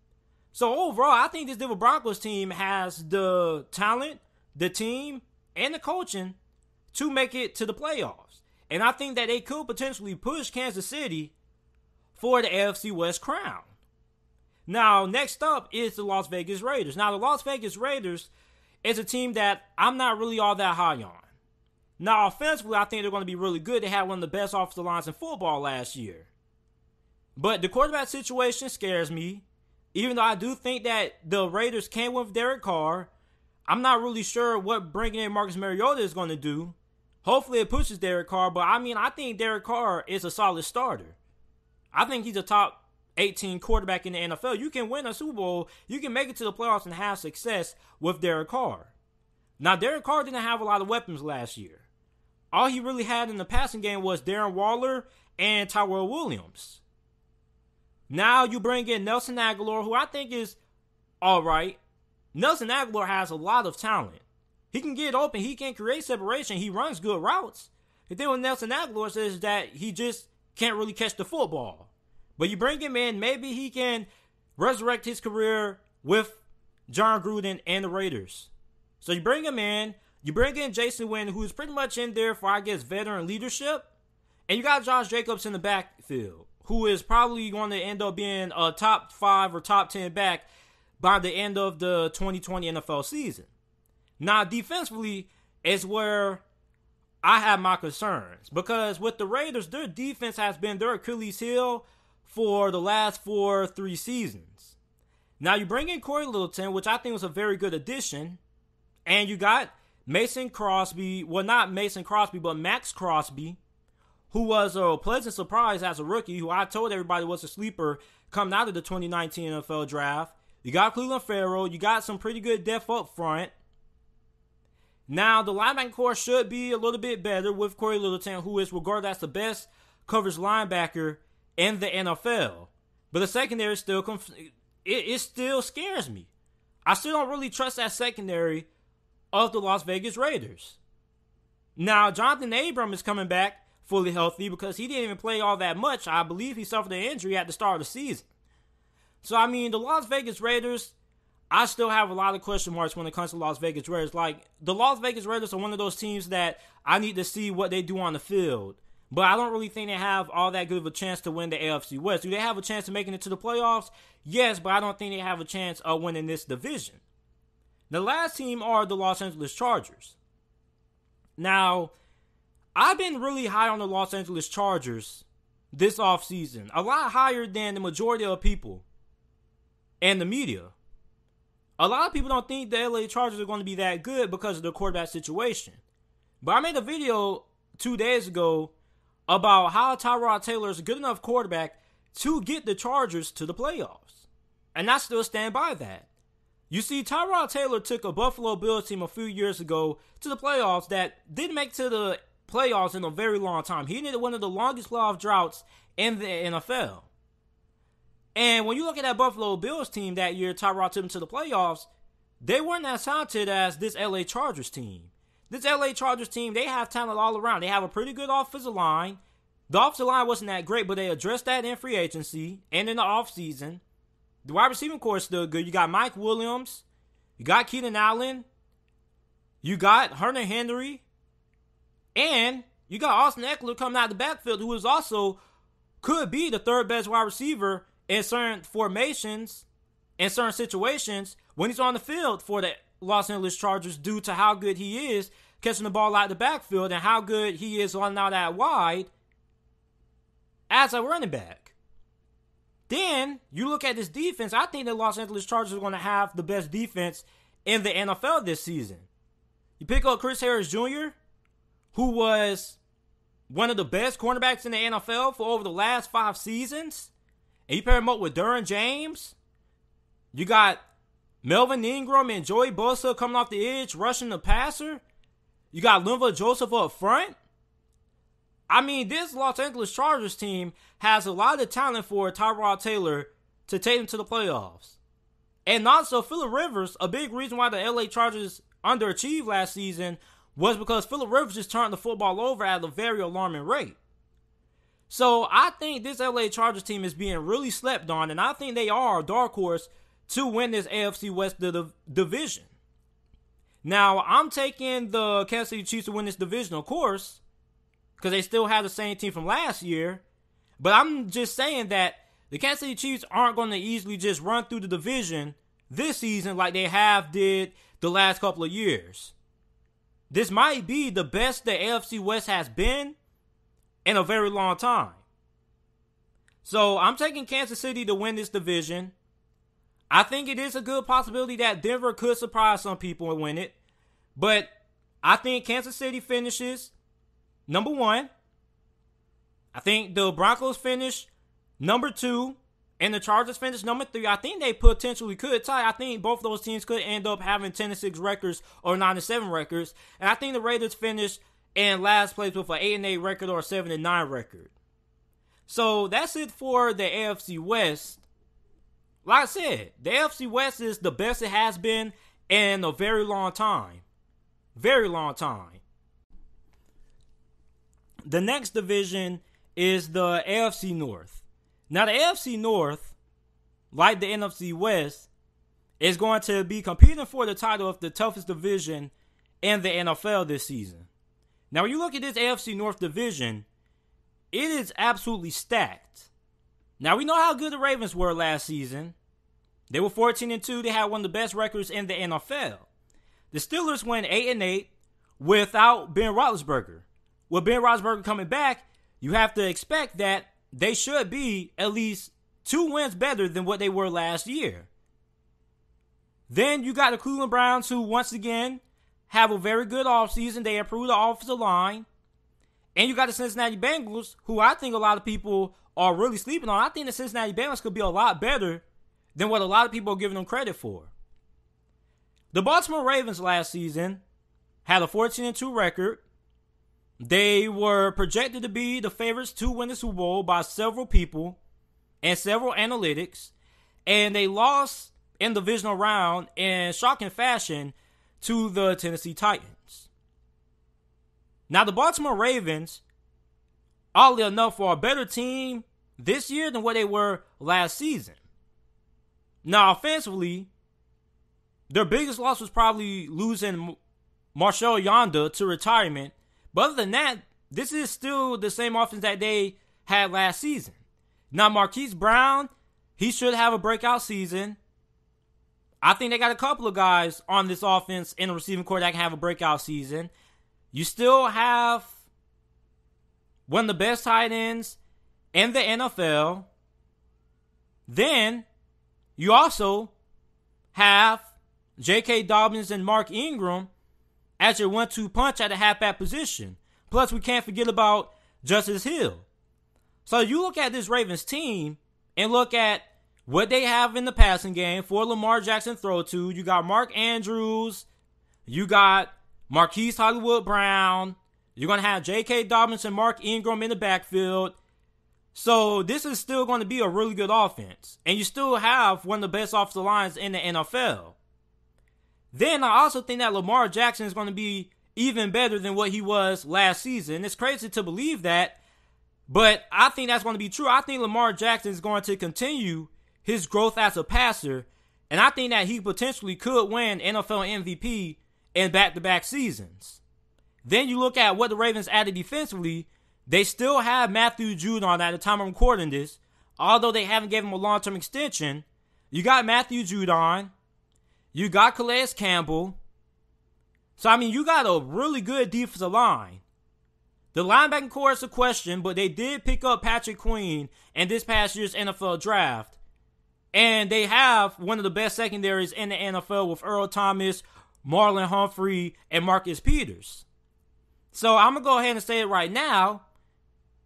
A: So overall, I think this Denver Broncos team has the talent, the team, and the coaching to make it to the playoffs. And I think that they could potentially push Kansas City for the AFC West crown. Now, next up is the Las Vegas Raiders. Now, the Las Vegas Raiders is a team that I'm not really all that high on. Now, offensively, I think they're going to be really good. They had one of the best offensive lines in football last year. But the quarterback situation scares me. Even though I do think that the Raiders can win with Derek Carr, I'm not really sure what bringing in Marcus Mariota is going to do. Hopefully it pushes Derek Carr, but I think Derek Carr is a solid starter. I think he's a top 18 quarterback in the NFL. You can win a Super Bowl, you can make it to the playoffs and have success with Derek Carr. Now, Derek Carr didn't have a lot of weapons last year. All he really had in the passing game was Darren Waller and Tyrell Williams. Now you bring in Nelson Aguilar, who I think is all right. Nelson Aguilar has a lot of talent. He can get open. He can create separation. He runs good routes. The thing with Nelson Aguilar is that he just can't really catch the football. But you bring him in, maybe he can resurrect his career with John Gruden and the Raiders. So you bring him in. You bring in Jason Witten, who's pretty much in there for, I guess, veteran leadership. And you got Josh Jacobs in the backfield, who is probably going to end up being a top 5 or top 10 back by the end of the 2020 NFL season. Now, defensively is where I have my concerns. Because with the Raiders, their defense has been their Achilles heel for the last 3 seasons. Now, you bring in Corey Littleton, which I think was a very good addition. And you got Mason Crosby. Well, not Mason Crosby, but Max Crosby, who was a pleasant surprise as a rookie, who I told everybody was a sleeper coming out of the 2019 NFL draft. You got Cleveland Farrell. You got some pretty good depth up front. Now, the linebacking core should be a little bit better with Corey Littleton, who is regarded as the best coverage linebacker in the NFL. But the secondary still it still scares me. I still don't really trust that secondary of the Las Vegas Raiders. Now, Jonathan Abram is coming back fully healthy because he didn't even play all that much. I believe he suffered an injury at the start of the season. So, the Las Vegas Raiders, I still have a lot of question marks when it comes to Las Vegas Raiders. Like, the Las Vegas Raiders are one of those teams that I need to see what they do on the field. But I don't really think they have all that good of a chance to win the AFC West. Do they have a chance of making it to the playoffs? Yes, but I don't think they have a chance of winning this division. The last team are the Los Angeles Chargers. Now, I've been really high on the Los Angeles Chargers this offseason. A lot higher than the majority of people and the media. A lot of people don't think the LA Chargers are going to be that good because of the quarterback situation. But I made a video 2 days ago about how Tyrod Taylor is a good enough quarterback to get the Chargers to the playoffs. And I still stand by that. You see, Tyrod Taylor took a Buffalo Bills team a few years ago to the playoffs that didn't make to the playoffs in a very long time. He needed one of the longest playoff droughts in the NFL. And when you look at that Buffalo Bills team that year, Tyrod took them to the playoffs, they weren't as talented as this LA Chargers team. This LA Chargers team, they have talent all around. They have a pretty good offensive line. The offensive line wasn't that great, but they addressed that in free agency and in the offseason. The wide receiving core is still good. You got Mike Williams. You got Keenan Allen. You got Hunter Henry. And you got Austin Eckler coming out of the backfield, who is also could be the third best wide receiver in certain formations, in certain situations, when he's on the field for the Los Angeles Chargers due to how good he is catching the ball out of the backfield and how good he is running out that wide as a running back. Then, you look at this defense, I think the Los Angeles Chargers are going to have the best defense in the NFL this season. You pick up Chris Harris Jr., who was one of the best cornerbacks in the NFL for over the last 5 seasons, and you pair him up with Derwin James. You got Melvin Ingram and Joey Bosa coming off the edge, rushing the passer. You got Linval Joseph up front. I mean, this Los Angeles Chargers team has a lot of talent for Tyrod Taylor to take them to the playoffs. And also, Phillip Rivers, a big reason why the LA Chargers underachieved last season was because Phillip Rivers just turned the football over at a very alarming rate. So I think this LA Chargers team is being really slept on, and I think they are a dark horse to win this AFC West division. Now, I'm taking the Kansas City Chiefs to win this division, of course, because they still have the same team from last year. But I'm just saying that the Kansas City Chiefs aren't going to easily just run through the division this season like they have did the last couple of years. This might be the best the AFC West has been in a very long time. So I'm taking Kansas City to win this division. I think it is a good possibility that Denver could surprise some people and win it. But I think Kansas City finishes number 1. I think the Broncos finish number 2. And the Chargers finish number 3. I think they potentially could tie. I think both of those teams could end up having 10-6 records or 9-7 records. And I think the Raiders finish in last place with an 8-8 record or a 7-9 record. So that's it for the AFC West. Like I said, the AFC West is the best it has been in a very long time. Very long time. The next division is the AFC North. Now, the AFC North, like the NFC West, is going to be competing for the title of the toughest division in the NFL this season. Now, when you look at this AFC North division, it is absolutely stacked. Now, we know how good the Ravens were last season. They were 14-2. They had one of the best records in the NFL. The Steelers went 8-8 without Ben Roethlisberger. With Ben Roethlisberger coming back, you have to expect that they should be at least 2 wins better than what they were last year. Then you got the Cleveland Browns, who once again have a very good offseason. They improved the offensive line. And you got the Cincinnati Bengals, who I think a lot of people are really sleeping on. I think the Cincinnati Bengals could be a lot better than what a lot of people are giving them credit for. The Baltimore Ravens last season had a 14-2 record. They were projected to be the favorites to win the Super Bowl by several people and several analytics. And they lost in the divisional round in shocking fashion to the Tennessee Titans. Now, the Baltimore Ravens, oddly enough, are a better team this year than what they were last season. Now, offensively, their biggest loss was probably losing Marshall Yanda to retirement. But other than that, this is still the same offense that they had last season. Now, Marquise Brown, he should have a breakout season. I think they got a couple of guys on this offense in the receiving corps that can have a breakout season. You still have one of the best tight ends in the NFL. Then you also have J.K. Dobbins and Mark Ingram as your 1-2 punch at the halfback position. Plus, we can't forget about Justice Hill. So you look at this Ravens team and look at what they have in the passing game for Lamar Jackson throw to. You got Mark Andrews. You got Marquise Hollywood Brown. You're going to have J.K. Dobbins and Mark Ingram in the backfield. So this is still going to be a really good offense. And you still have one of the best offensive lines in the NFL. Then I also think that Lamar Jackson is going to be even better than what he was last season. It's crazy to believe that, but I think that's going to be true. I think Lamar Jackson is going to continue his growth as a passer, and I think that he potentially could win NFL MVP in back-to-back seasons. Then you look at what the Ravens added defensively. They still have Matthew Judon at the time I'm recording this, although they haven't given him a long-term extension. You got Matthew Judon. You got Calais Campbell. So, I mean, you got a really good defensive line. The linebacking core is a question, but they did pick up Patrick Queen in this past year's NFL draft. And they have one of the best secondaries in the NFL with Earl Thomas, Marlon Humphrey, and Marcus Peters. So, I'm going to go ahead and say it right now.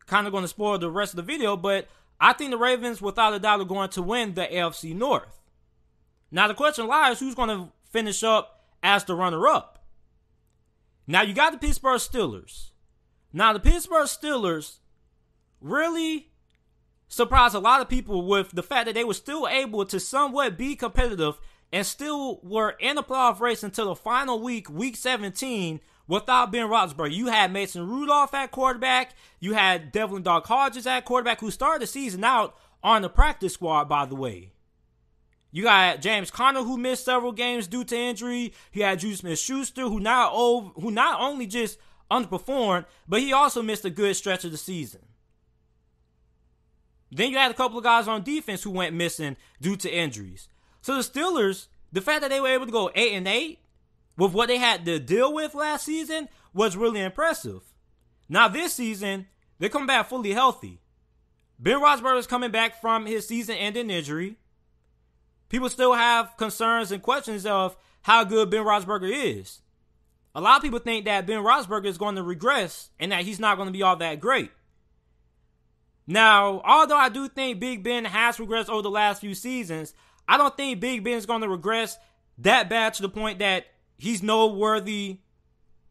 A: Kind of going to spoil the rest of the video, but I think the Ravens, without a doubt, are going to win the AFC North. Now, the question lies, who's going to finish up as the runner-up? Now, you got the Pittsburgh Steelers. Now, the Pittsburgh Steelers really surprised a lot of people with the fact that they were still able to somewhat be competitive and still were in the playoff race until the final week, week 17, without Ben Roethlisberger. You had Mason Rudolph at quarterback. You had Devlin Doc Hodges at quarterback, who started the season out on the practice squad, by the way. You got James Conner, who missed several games due to injury. You had Juju Smith-Schuster, who not only just underperformed, but he also missed a good stretch of the season. Then you had a couple of guys on defense who went missing due to injuries. So the Steelers, the fact that they were able to go 8-8 with what they had to deal with last season was really impressive. Now this season, they're coming back fully healthy. Ben Roethlisberger is coming back from his season-ending injury. People still have concerns and questions of how good Ben Roethlisberger is. A lot of people think that Ben Roethlisberger is going to regress and that he's not going to be all that great. Now, although I do think Big Ben has regressed over the last few seasons, I don't think Big Ben is going to regress that bad to the point that he's no worthy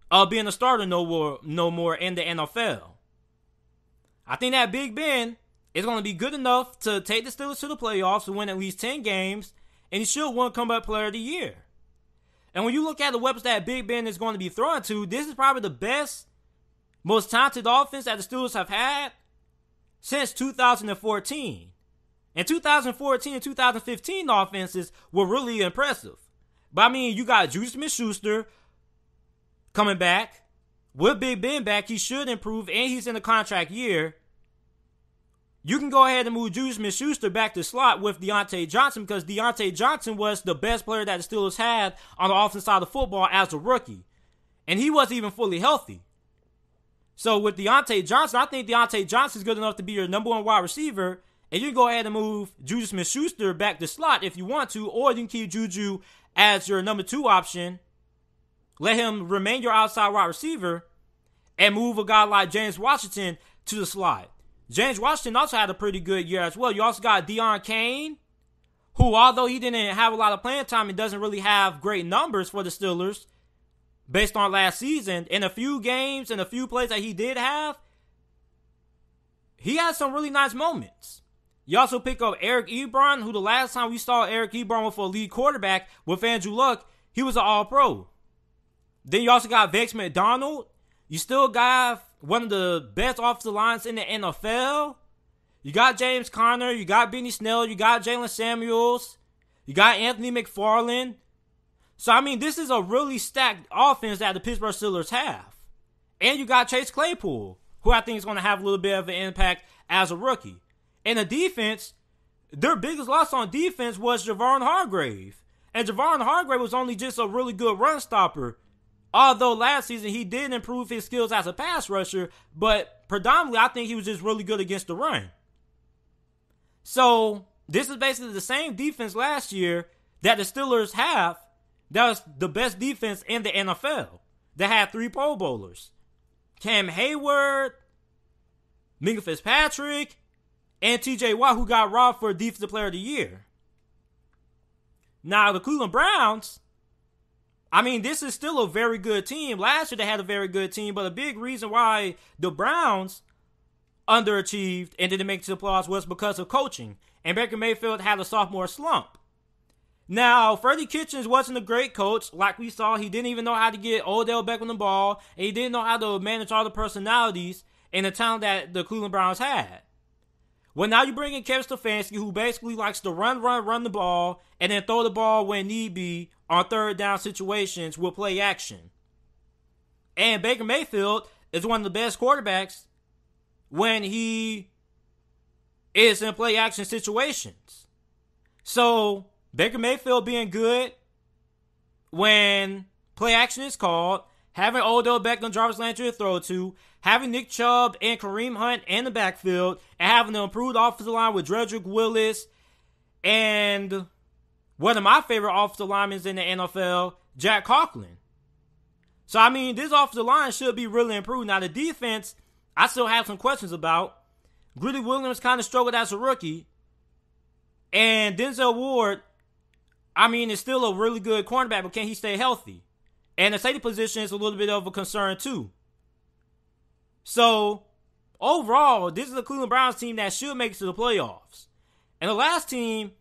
A: of being a starter no more in the NFL. I think that Big Ben is going to be good enough to take the Steelers to the playoffs and win at least 10 games, and he should win Comeback Player of the Year. And when you look at the weapons that Big Ben is going to be throwing to, this is probably the best, most talented offense that the Steelers have had since 2014. And 2014 and 2015 offenses were really impressive. But I mean, you got Juju Smith-Schuster coming back. With Big Ben back, he should improve, and he's in the contract year. You can go ahead and move Juju Smith-Schuster back to slot with Deontay Johnson, because Deontay Johnson was the best player that the Steelers had on the offensive side of football as a rookie. And he wasn't even fully healthy. So with Deontay Johnson, I think Deontay Johnson is good enough to be your number one wide receiver. And you can go ahead and move Juju Smith-Schuster back to slot if you want to, or you can keep Juju as your number 2 option. Let him remain your outside wide receiver and move a guy like James Washington to the slot. James Washington also had a pretty good year as well. You also got Deon Cain, who, although he didn't have a lot of playing time and doesn't really have great numbers for the Steelers based on last season, in a few games and a few plays that he did have, he had some really nice moments. You also pick up Eric Ebron, who the last time we saw Eric Ebron with a lead quarterback with Andrew Luck, he was an all-pro. Then you also got Vex McDonald. You still got one of the best offensive lines in the NFL. You got James Conner. You got Benny Snell. You got Jalen Samuels. You got Anthony McFarland. So, I mean, this is a really stacked offense that the Pittsburgh Steelers have. And you got Chase Claypool, who I think is going to have a little bit of an impact as a rookie. And the defense, their biggest loss on defense was Javon Hargrave. And Javon Hargrave was only just a really good run stopper. Although last season he did improve his skills as a pass rusher, but predominantly I think he was just really good against the run. So this is basically the same defense last year that the Steelers have. That was the best defense in the NFL. They had 3 Pro Bowlers. Cam Hayward, Minka Fitzpatrick, and TJ Watt, who got robbed for Defensive Player of the Year. Now the Cleveland Browns, I mean, this is still a very good team. Last year they had a very good team, but a big reason why the Browns underachieved and didn't make it to the playoffs was because of coaching. And Baker Mayfield had a sophomore slump. Now, Freddie Kitchens wasn't a great coach. Like we saw, he didn't even know how to get Odell Beckham the ball, and he didn't know how to manage all the personalities and the talent that the Cleveland Browns had. Well, now you bring in Kevin Stefanski, who basically likes to run the ball, and then throw the ball when need be on third down situations with play action. And Baker Mayfield is one of the best quarterbacks when he is in play action situations. So, Baker Mayfield being good when play action is called, having Odell Beckham, Jarvis Landry to throw to, having Nick Chubb and Kareem Hunt in the backfield, and having an improved offensive line with Dredrick Willis and one of my favorite offensive linemen in the NFL, Jack Conklin. So, I mean, this offensive line should be really improved. Now, the defense, I still have some questions about. Greedy Williams kind of struggled as a rookie. And Denzel Ward, I mean, is still a really good cornerback, but can he stay healthy? And the safety position is a little bit of a concern too. So, overall, this is a Cleveland Browns team that should make it to the playoffs. And the last team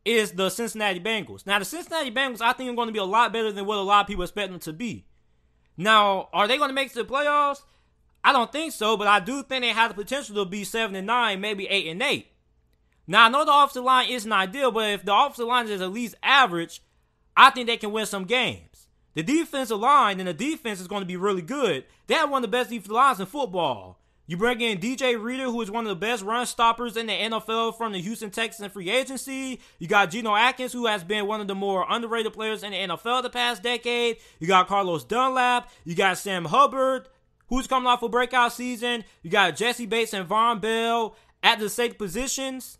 A: is the Cincinnati Bengals. Now, the Cincinnati Bengals, I think, are going to be a lot better than what a lot of people expect them to be. Now, are they going to make it to the playoffs? I don't think so, but I do think they have the potential to be 7-9, maybe 8-8. Now, I know the offensive line isn't ideal, but if the offensive line is at least average, I think they can win some games. The defensive line and the defense is going to be really good. They have one of the best defensive lines in football. You bring in DJ Reader, who is one of the best run stoppers in the NFL from the Houston Texans free agency. You got Geno Atkins, who has been one of the more underrated players in the NFL the past decade. You got Carlos Dunlap. You got Sam Hubbard, who's coming off a breakout season. You got Jesse Bates and Von Bell at the safety positions.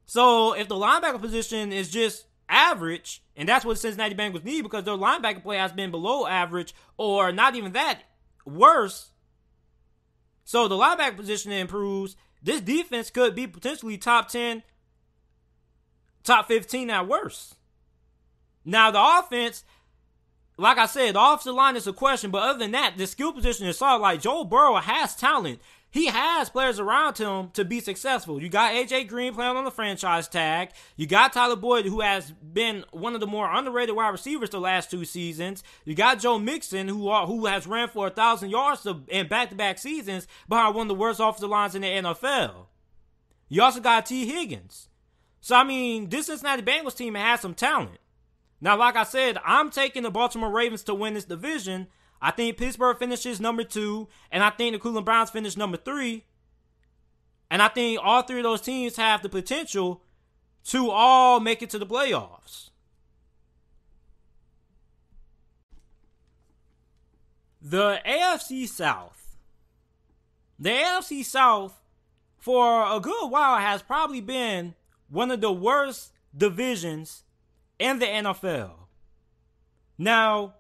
A: So if the linebacker position is just average, and that's what the Cincinnati Bengals need because their linebacker play has been below average or not even that, worse. So the linebacker position improves. This defense could be potentially top 10, top 15 at worst. Now the offense, like I said, the offensive line is a question, but other than that, the skill position is solid. Like Joe Burrow has talent. He has players around him to be successful. You got AJ Green playing on the franchise tag. You got Tyler Boyd, who has been one of the more underrated wide receivers the last 2 seasons. You got Joe Mixon, who has ran for 1,000 yards in back-to-back seasons behind one of the worst offensive lines in the NFL. You also got T. Higgins. So, I mean, this Cincinnati Bengals team has some talent. Now, like I said, I'm taking the Baltimore Ravens to win this division. I think Pittsburgh finishes number 2, and I think the Cleveland Browns finish number 3. And I think all 3 of those teams have the potential to all make it to the playoffs. The AFC South. The AFC South, for a good while, has probably been one of the worst divisions in the NFL. Now,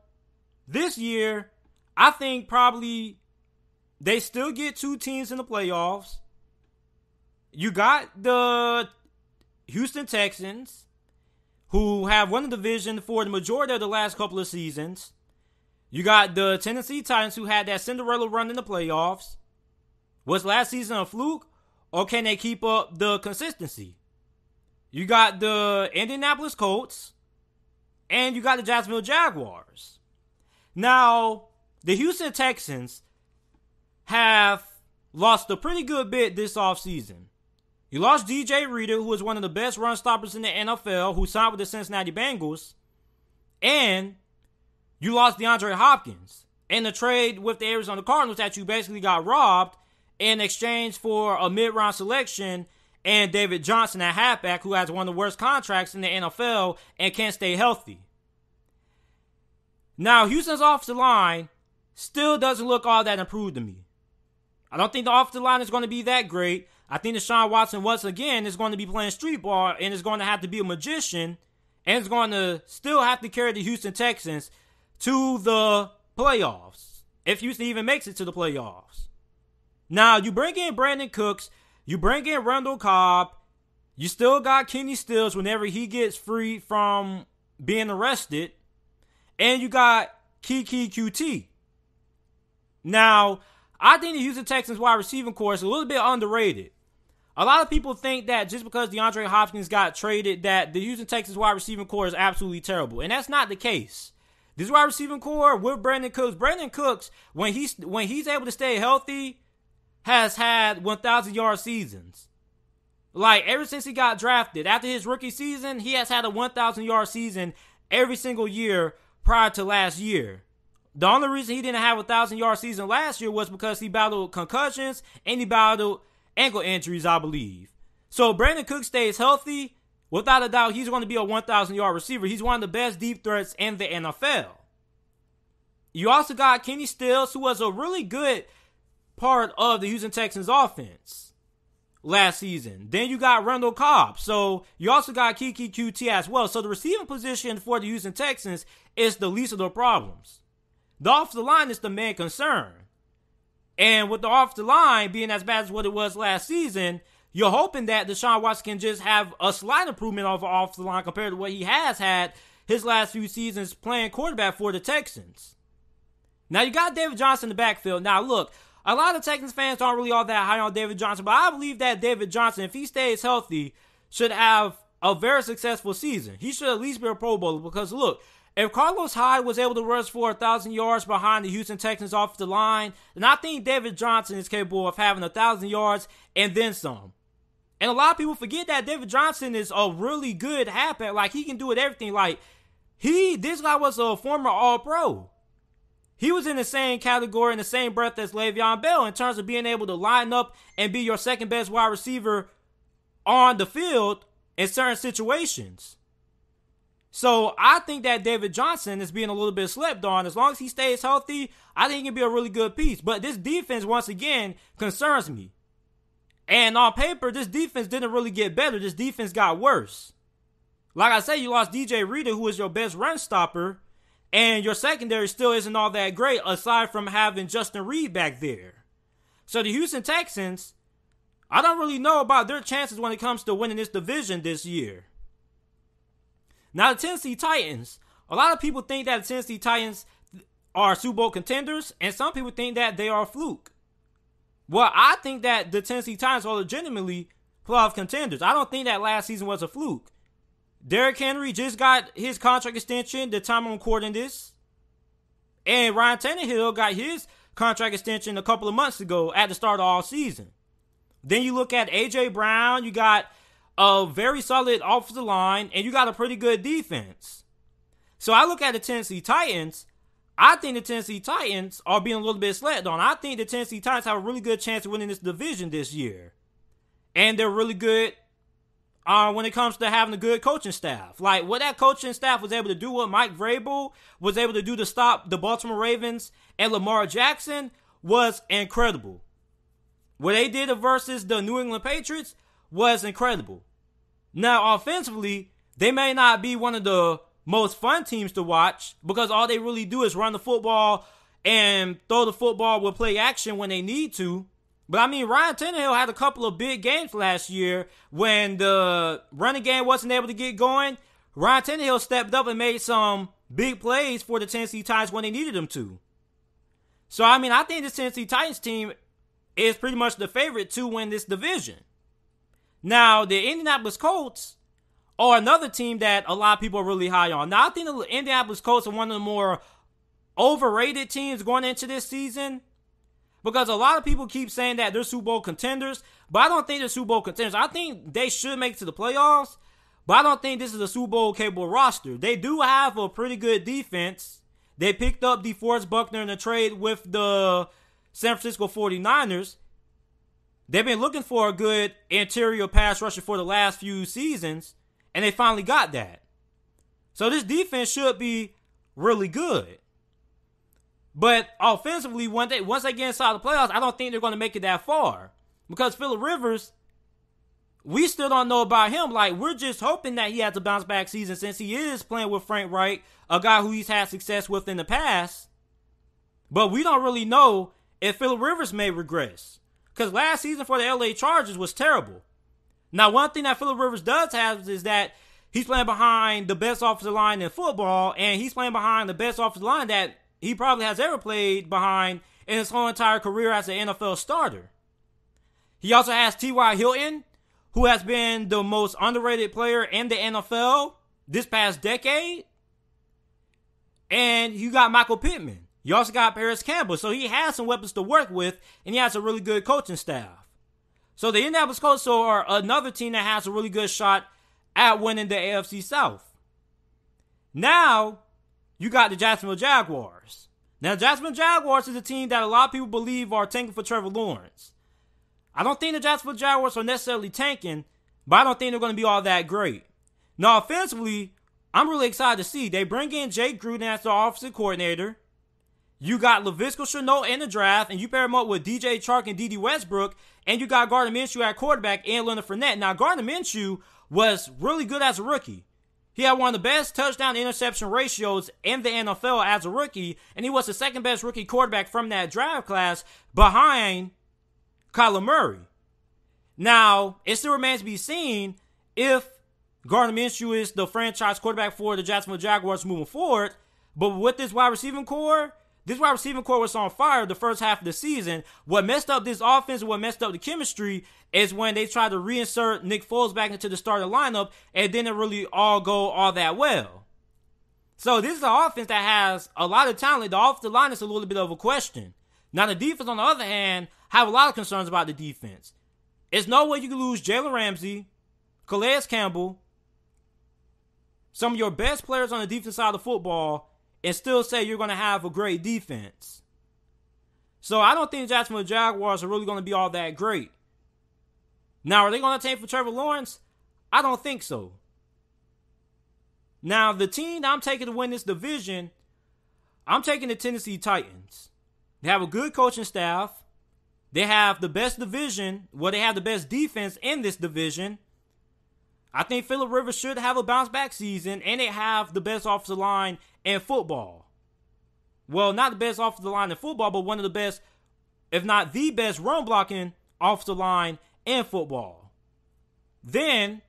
A: this year, I think probably they still get 2 teams in the playoffs. You got the Houston Texans, who have won the division for the majority of the last couple of seasons. You got the Tennessee Titans, who had that Cinderella run in the playoffs. Was last season a fluke, or can they keep up the consistency? You got the Indianapolis Colts, and you got the Jacksonville Jaguars. Now, the Houston Texans have lost a pretty good bit this offseason. You lost DJ Reader, who is one of the best run stoppers in the NFL, who signed with the Cincinnati Bengals. And you lost DeAndre Hopkins in the trade with the Arizona Cardinals that you basically got robbed in exchange for a mid-round selection and David Johnson at halfback, who has one of the worst contracts in the NFL and can't stay healthy. Now, Houston's offensive line still doesn't look all that improved to me. I don't think the offensive line is going to be that great. I think Deshaun Watson, once again, is going to be playing street ball and is going to have to be a magician and is going to still have to carry the Houston Texans to the playoffs, if Houston even makes it to the playoffs. Now, you bring in Brandon Cooks, you bring in Randall Cobb, you still got Kenny Stills whenever he gets free from being arrested, and you got Kiki QT. Now, I think the Houston Texans wide receiving core is a little bit underrated. A lot of people think that just because DeAndre Hopkins got traded, that the Houston Texans wide receiving core is absolutely terrible. And that's not the case. This wide receiving core with Brandon Cooks, when he's able to stay healthy, has had 1,000-yard seasons. Like, ever since he got drafted, after his rookie season, he has had a 1,000-yard season every single year prior to last year. The only reason he didn't have a 1,000-yard season last year was because he battled concussions and he battled ankle injuries, I believe. So Brandon Cooks stays healthy. Without a doubt, he's going to be a 1,000-yard receiver. He's one of the best deep threats in the NFL. You also got Kenny Stills, who was a really good part of the Houston Texans offense last season. Then you got Randall Cobb. So you also got Kiki QT as well. So the receiving position for the Houston Texans is the least of their problems. The offensive line is the main concern. And with the offensive line being as bad as what it was last season, you're hoping that Deshaun Watson can just have a slight improvement of the offensive line compared to what he has had his last few seasons playing quarterback for the Texans. Now, you got David Johnson in the backfield. Now, look, a lot of Texans fans aren't really all that high on David Johnson, but I believe that David Johnson, if he stays healthy, should have a very successful season. He should at least be a Pro Bowler because, look, if Carlos Hyde was able to rush for 1,000 yards behind the Houston Texans offensive line, then I think David Johnson is capable of having 1,000 yards and then some. And a lot of people forget that David Johnson is a really good halfback. Like, he can do it everything. Like, this guy was a former All-Pro. He was in the same category, in the same breath as Le'Veon Bell in terms of being able to line up and be your second best wide receiver on the field in certain situations. So I think that David Johnson is being a little bit slept on. As long as he stays healthy, I think he can be a really good piece. But this defense, once again, concerns me. And on paper, this defense didn't really get better. This defense got worse. Like I said, you lost DJ Reader, who is your best run stopper. And your secondary still isn't all that great, aside from having Justin Reed back there. So the Houston Texans, I don't really know about their chances when it comes to winning this division this year. Now, the Tennessee Titans, a lot of people think that the Tennessee Titans are Super Bowl contenders, and some people think that they are a fluke. Well, I think that the Tennessee Titans are legitimately playoff contenders. I don't think that last season was a fluke. Derrick Henry just got his contract extension the time I'm recording this. And Ryan Tannehill got his contract extension a couple of months ago at the start of all season. Then you look at A.J. Brown, you got a very solid offensive line, and you got a pretty good defense. So I look at the Tennessee Titans. I think the Tennessee Titans are being a little bit slept on. I think the Tennessee Titans have a really good chance of winning this division this year. And they're really good when it comes to having a good coaching staff. Like, what that coaching staff was able to do, what Mike Vrabel was able to do to stop the Baltimore Ravens and Lamar Jackson was incredible. What they did versus the New England Patriots was incredible. Now, offensively, they may not be one of the most fun teams to watch because all they really do is run the football and throw the football with play action when they need to. But I mean, Ryan Tannehill had a couple of big games last year when the running game wasn't able to get going. Ryan Tannehill stepped up and made some big plays for the Tennessee Titans when they needed him to. So, I mean, I think this Tennessee Titans team is pretty much the favorite to win this division. Now, the Indianapolis Colts are another team that a lot of people are really high on. Now, I think the Indianapolis Colts are one of the more overrated teams going into this season because a lot of people keep saying that they're Super Bowl contenders, but I don't think they're Super Bowl contenders. I think they should make it to the playoffs, but I don't think this is a Super Bowl capable roster. They do have a pretty good defense. They picked up DeForest Buckner in a trade with the San Francisco 49ers. They've been looking for a good interior pass rusher for the last few seasons, and they finally got that. So this defense should be really good. But offensively, once they get inside the playoffs, I don't think they're going to make it that far. Because Phillip Rivers, we still don't know about him. Like, we're just hoping that he has a bounce back season since he is playing with Frank Reich, a guy who he's had success with in the past. But we don't really know if Phillip Rivers may regress. Because last season for the LA Chargers was terrible. Now, one thing that Phillip Rivers does have is that he's playing behind the best offensive line in football, and he's playing behind the best offensive line that he probably has ever played behind in his whole entire career as an NFL starter. He also has T.Y. Hilton, who has been the most underrated player in the NFL this past decade. And you got Michael Pittman. You also got Paris Campbell. So he has some weapons to work with, and he has a really good coaching staff. So the Indianapolis Colts are another team that has a really good shot at winning the AFC South. Now, you got the Jacksonville Jaguars. Now, Jacksonville Jaguars is a team that a lot of people believe are tanking for Trevor Lawrence. I don't think the Jacksonville Jaguars are necessarily tanking, but I don't think they're going to be all that great. Now, offensively, I'm really excited to see. They bring in Jake Gruden as the offensive coordinator. You got Laviska Shenault in the draft, and you pair him up with DJ Chark and D.D. Westbrook, and you got Gardner Minshew at quarterback and Leonard Fournette. Now, Gardner Minshew was really good as a rookie. He had one of the best touchdown-interception ratios in the NFL as a rookie, and he was the second best rookie quarterback from that draft class behind Kyler Murray. Now, it still remains to be seen if Gardner Minshew is the franchise quarterback for the Jacksonville Jaguars moving forward. But with this wide receiving core was on fire the first half of the season. What messed up this offense and what messed up the chemistry is when they tried to reinsert Nick Foles back into the starting lineup and it didn't really all go all that well. So this is an offense that has a lot of talent. The offensive line is a little bit of a question. Now the defense, on the other hand, have a lot of concerns about the defense. There's no way you can lose Jalen Ramsey, Calais Campbell, some of your best players on the defense side of the football, and still say you're going to have a great defense. So I don't think the Jacksonville Jaguars are really going to be all that great. Now, are they going to tank for Trevor Lawrence? I don't think so. Now, the team that I'm taking to win this division, I'm taking the Tennessee Titans. They have a good coaching staff. They have the best division. Well, they have the best defense in this division. I think Phillip Rivers should have a bounce-back season, and they have the best offensive line in football. Well, not the best offensive line in football, but one of the best, if not the best, run-blocking offensive line in football. Then,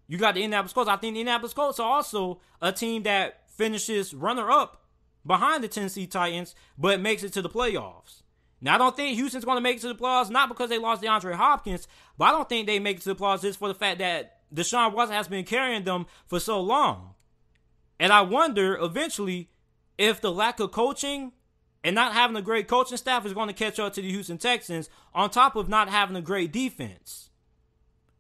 A: you got the Indianapolis Colts. I think the Indianapolis Colts are also a team that finishes runner-up behind the Tennessee Titans, but makes it to the playoffs. Now, I don't think Houston's going to make it to the playoffs, not because they lost DeAndre Hopkins, but I don't think they make it to the playoffs just for the fact that Deshaun Watson has been carrying them for so long. And I wonder, eventually, if the lack of coaching and not having a great coaching staff is going to catch up to the Houston Texans, on top of not having a great defense.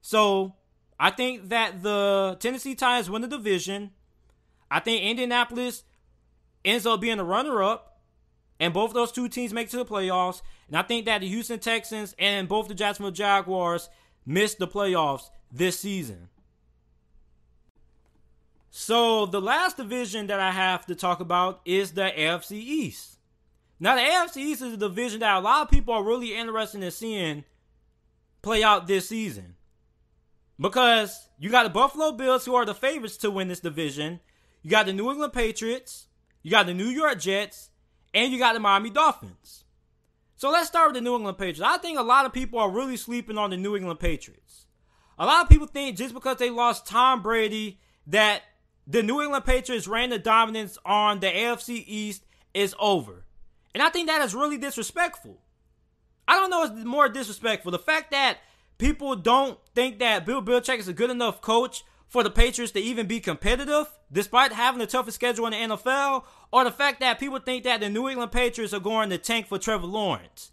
A: So, I think that the Tennessee Titans win the division. I think Indianapolis ends up being a runner-up, and both of those two teams make it to the playoffs. And I think that the Houston Texans and both the Jacksonville Jaguars miss the playoffs this season. So the last division that I have to talk about is the AFC East. Now the AFC East is a division that a lot of people are really interested in seeing play out this season. Because you got the Buffalo Bills, who are the favorites to win this division. You got the New England Patriots. You got the New York Jets. And you got the Miami Dolphins. So let's start with the New England Patriots. I think a lot of people are really sleeping on the New England Patriots. A lot of people think just because they lost Tom Brady that the New England Patriots' reign of dominance on the AFC East is over. And I think that is really disrespectful. I don't know what's more disrespectful. The fact that people don't think that Bill Belichick is a good enough coach for the Patriots to even be competitive, despite having the toughest schedule in the NFL, or the fact that people think that the New England Patriots are going to tank for Trevor Lawrence.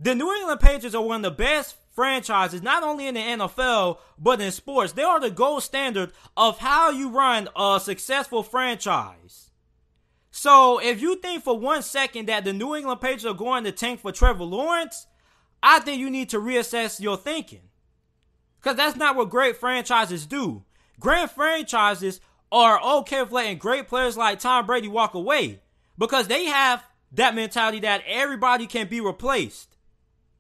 A: The New England Patriots are one of the best franchises, not only in the NFL, but in sports. They are the gold standard of how you run a successful franchise. So, if you think for 1 second that the New England Patriots are going to tank for Trevor Lawrence, I think you need to reassess your thinking. Because that's not what great franchises do. Great franchises are okay with letting great players like Tom Brady walk away. Because they have that mentality that everybody can be replaced.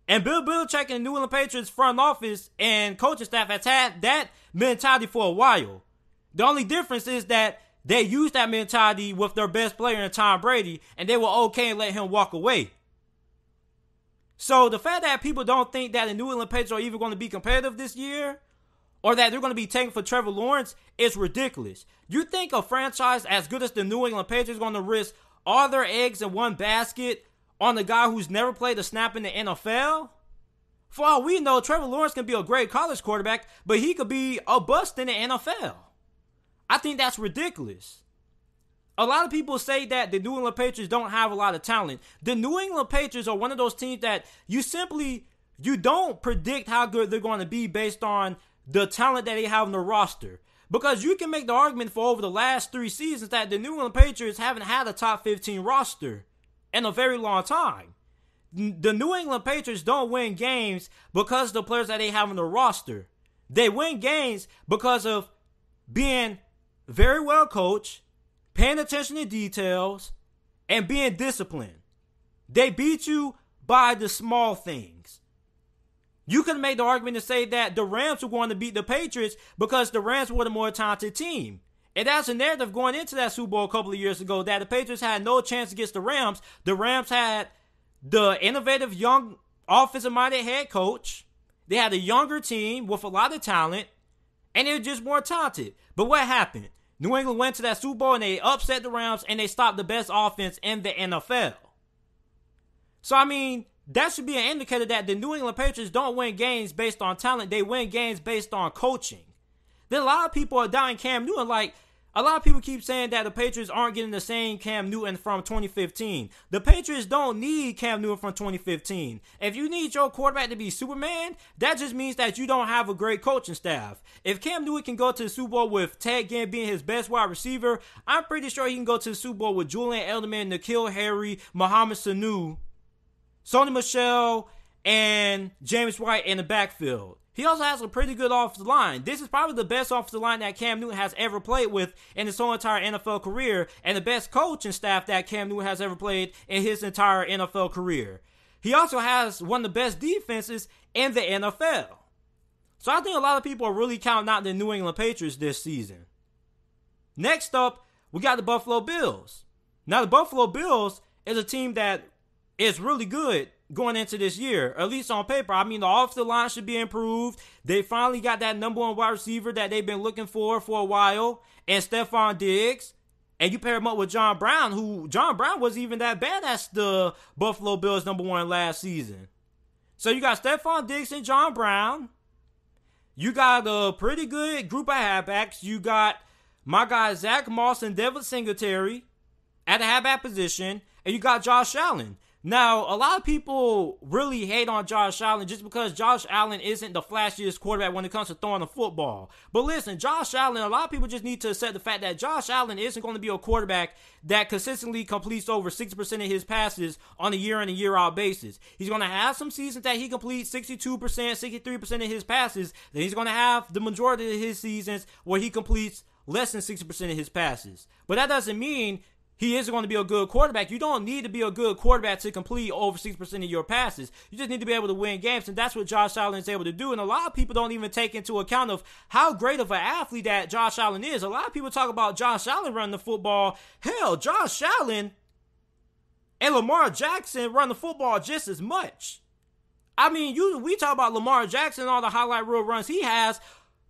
A: And Bill Belichick and the New England Patriots front office and coaching staff has had that mentality for a while. The only difference is that they used that mentality with their best player in Tom Brady, and they were okay and let him walk away. So the fact that people don't think that the New England Patriots are even going to be competitive this year, or that they're going to be taking for Trevor Lawrence, is ridiculous. You think a franchise as good as the New England Patriots is going to risk all their eggs in one basket on the guy who's never played a snap in the NFL? For all we know, Trevor Lawrence can be a great college quarterback, but he could be a bust in the NFL. I think that's ridiculous. A lot of people say that the New England Patriots don't have a lot of talent. The New England Patriots are one of those teams that you don't predict how good they're going to be based on the talent that they have on the roster. Because you can make the argument for over the last 3 seasons that the New England Patriots haven't had a top 15 roster in a very long time. The New England Patriots don't win games because of the players that they have on the roster. They win games because of being very well coached, paying attention to details, and being disciplined. They beat you by the small things. You could make the argument to say that the Rams were going to beat the Patriots because the Rams were the more talented team. And that's a narrative going into that Super Bowl a couple of years ago, that the Patriots had no chance against the Rams. The Rams had the innovative young offensive-minded head coach. They had a younger team with a lot of talent. and they're just more talented. But what happened? New England went to that Super Bowl and they upset the Rams and they stopped the best offense in the NFL. So, I mean, that should be an indicator that the New England Patriots don't win games based on talent. They win games based on coaching. Then a lot of people are doubting Cam Newton. Like, a lot of people keep saying that the Patriots aren't getting the same Cam Newton from 2015. The Patriots don't need Cam Newton from 2015. If you need your quarterback to be Superman, that just means that you don't have a great coaching staff. If Cam Newton can go to the Super Bowl with Ted Ginn being his best wide receiver, I'm pretty sure he can go to the Super Bowl with Julian Edelman, N'Keal Harry, Mohamed Sanu, Sony Michel, and James White in the backfield. He also has a pretty good offensive line. This is probably the best offensive line that Cam Newton has ever played with in his whole entire NFL career, and the best coaching staff that Cam Newton has ever played in his entire NFL career. He also has one of the best defenses in the NFL. So I think a lot of people are really counting out the New England Patriots this season. Next up, we got the Buffalo Bills. Now, the Buffalo Bills is a team that is really good going into this year, at least on paper. I mean, the offensive line should be improved. They finally got that number one wide receiver that they've been looking for a while, and Stephon Diggs. And you pair him up with John Brown, who John Brown wasn't even that bad as the Buffalo Bills number one last season. So you got Stephon Diggs and John Brown. You got a pretty good group of halfbacks. You got my guy Zach Moss and Devin Singletary at the halfback position, and you got Josh Allen. Now, a lot of people really hate on Josh Allen just because Josh Allen isn't the flashiest quarterback when it comes to throwing the football. But listen, Josh Allen, a lot of people just need to accept the fact that Josh Allen isn't going to be a quarterback that consistently completes over 60% of his passes on a year in and year out basis. He's going to have some seasons that he completes 62%, 63% of his passes. Then he's going to have the majority of his seasons where he completes less than 60% of his passes. But that doesn't mean he isn't going to be a good quarterback. You don't need to be a good quarterback to complete over 60% of your passes. You just need to be able to win games, and that's what Josh Allen is able to do. And a lot of people don't even take into account of how great of an athlete that Josh Allen is. A lot of people talk about Josh Allen running the football. Hell, Josh Allen and Lamar Jackson run the football just as much. I mean, we talk about Lamar Jackson and all the highlight reel runs he has.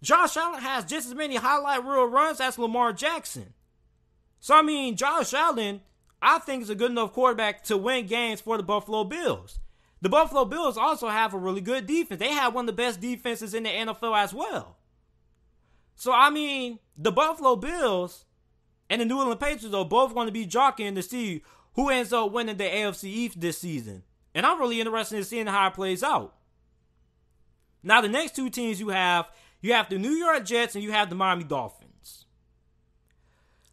A: Josh Allen has just as many highlight reel runs as Lamar Jackson. So, I mean, Josh Allen, I think, is a good enough quarterback to win games for the Buffalo Bills. The Buffalo Bills also have a really good defense. They have one of the best defenses in the NFL as well. So, I mean, the Buffalo Bills and the New England Patriots are both going to be jockeying to see who ends up winning the AFC East this season. And I'm really interested in seeing how it plays out. Now, the next two teams you have the New York Jets and you have the Miami Dolphins.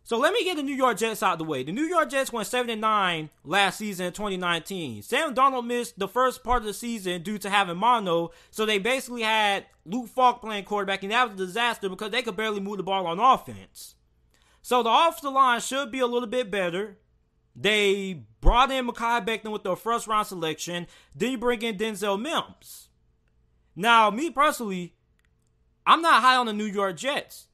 A: So let me get the New York Jets out of the way. The New York Jets went 7-9 last season in 2019. Sam Darnold missed the first part of the season due to having mono, so they basically had Luke Falk playing quarterback, and that was a disaster because they could barely move the ball on offense. So the offensive line should be a little bit better. They brought in Mekhi Becton with their first round selection. Then you bring in Denzel Mims. Now, me personally, I'm not high on the New York Jets.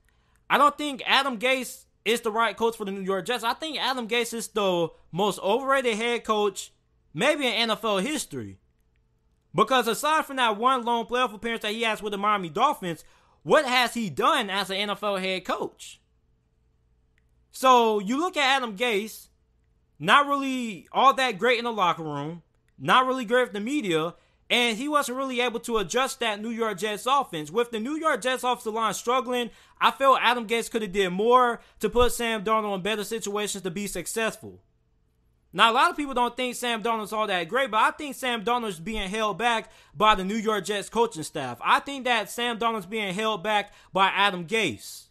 A: I don't think Adam Gase is the right coach for the New York Jets. I think Adam Gase is the most overrated head coach maybe in NFL history. Because aside from that one lone playoff appearance that he has with the Miami Dolphins, what has he done as an NFL head coach? So you look at Adam Gase, not really all that great in the locker room, not really great with the media, and he wasn't really able to adjust that New York Jets offense. With the New York Jets offensive line struggling, I feel Adam Gase could have did more to put Sam Darnold in better situations to be successful. Now, a lot of people don't think Sam Darnold's all that great, but I think Sam Darnold's being held back by the New York Jets coaching staff. I think that Sam Darnold's being held back by Adam Gase.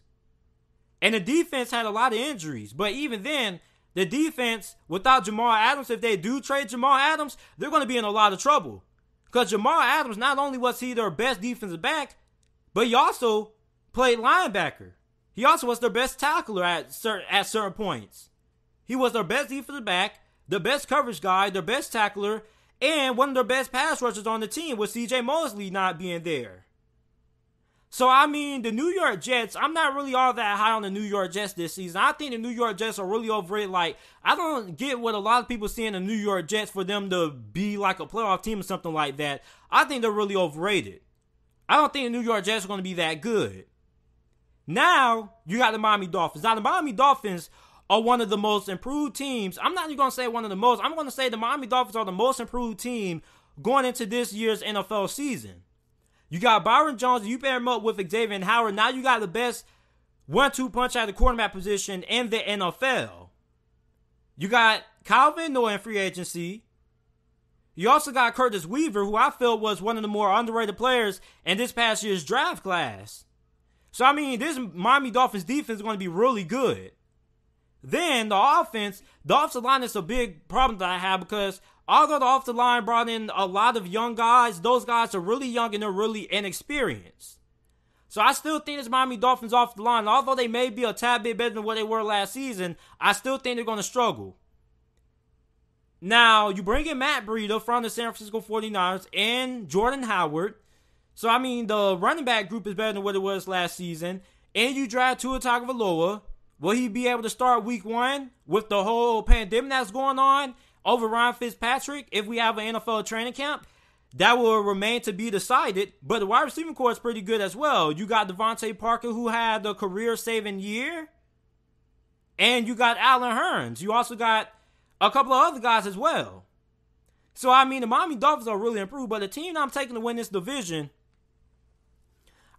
A: And the defense had a lot of injuries, but even then, the defense, without Jamal Adams, if they do trade Jamal Adams, they're going to be in a lot of trouble. Because Jamal Adams, not only was he their best defensive back, but he also played linebacker. He also was their best tackler at certain points. He was their best defensive back, the best coverage guy, their best tackler, and one of their best pass rushers on the team with C.J. Mosley not being there. So, I mean, the New York Jets, I'm not really all that high on the New York Jets this season. I think the New York Jets are really overrated. Like, I don't get what a lot of people see in the New York Jets for them to be like a playoff team or something like that. I think they're really overrated. I don't think the New York Jets are going to be that good. Now, you got the Miami Dolphins. Now, the Miami Dolphins are one of the most improved teams. I'm not even going to say one of the most. I'm going to say the Miami Dolphins are the most improved team going into this year's NFL season. You got Byron Jones. You pair him up with Xavier Howard. Now you got the best 1-2 punch at the quarterback position in the NFL. You got Calvin Noah in free agency. You also got Curtis Weaver, who I feel was one of the more underrated players in this past year's draft class. So, I mean, this Miami Dolphins defense is going to be really good. Then, the offensive line is a big problem that I have because although the offensive line brought in a lot of young guys, those guys are really young and they're really inexperienced. So, I still think this Miami Dolphins offensive line, although they may be a tad bit better than what they were last season, I still think they're going to struggle. Now, you bring in Matt Breida from the San Francisco 49ers and Jordan Howard. So, I mean, the running back group is better than what it was last season. And you draft Tua Tagovailoa. Will he be able to start week 1 with the whole pandemic that's going on over Ryan Fitzpatrick if we have an NFL training camp? That will remain to be decided. But the wide receiving core is pretty good as well. You got Devontae Parker, who had a career-saving year. And you got Allen Hurns. You also got a couple of other guys as well. So, I mean, the Miami Dolphins are really improved. But the team I'm taking to win this division,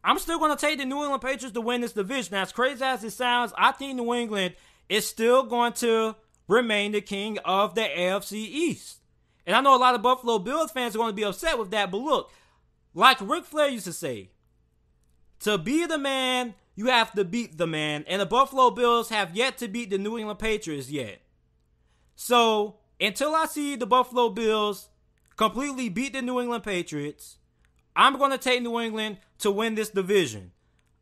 A: I'm still going to take the New England Patriots to win this division. As crazy as it sounds, I think New England is still going to remain the king of the AFC East. And I know a lot of Buffalo Bills fans are going to be upset with that, but look, like Ric Flair used to say, to be the man, you have to beat the man. And the Buffalo Bills have yet to beat the New England Patriots yet. So, until I see the Buffalo Bills completely beat the New England Patriots, I'm going to take New England to win this division.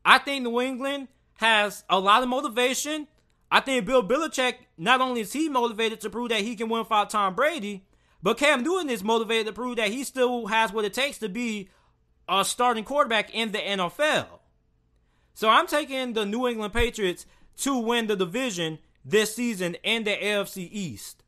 A: I think New England has a lot of motivation. I think Bill Belichick, not only is he motivated to prove that he can win without Tom Brady, but Cam Newton is motivated to prove that he still has what it takes to be a starting quarterback in the NFL. So I'm taking the New England Patriots to win the division this season in the AFC East.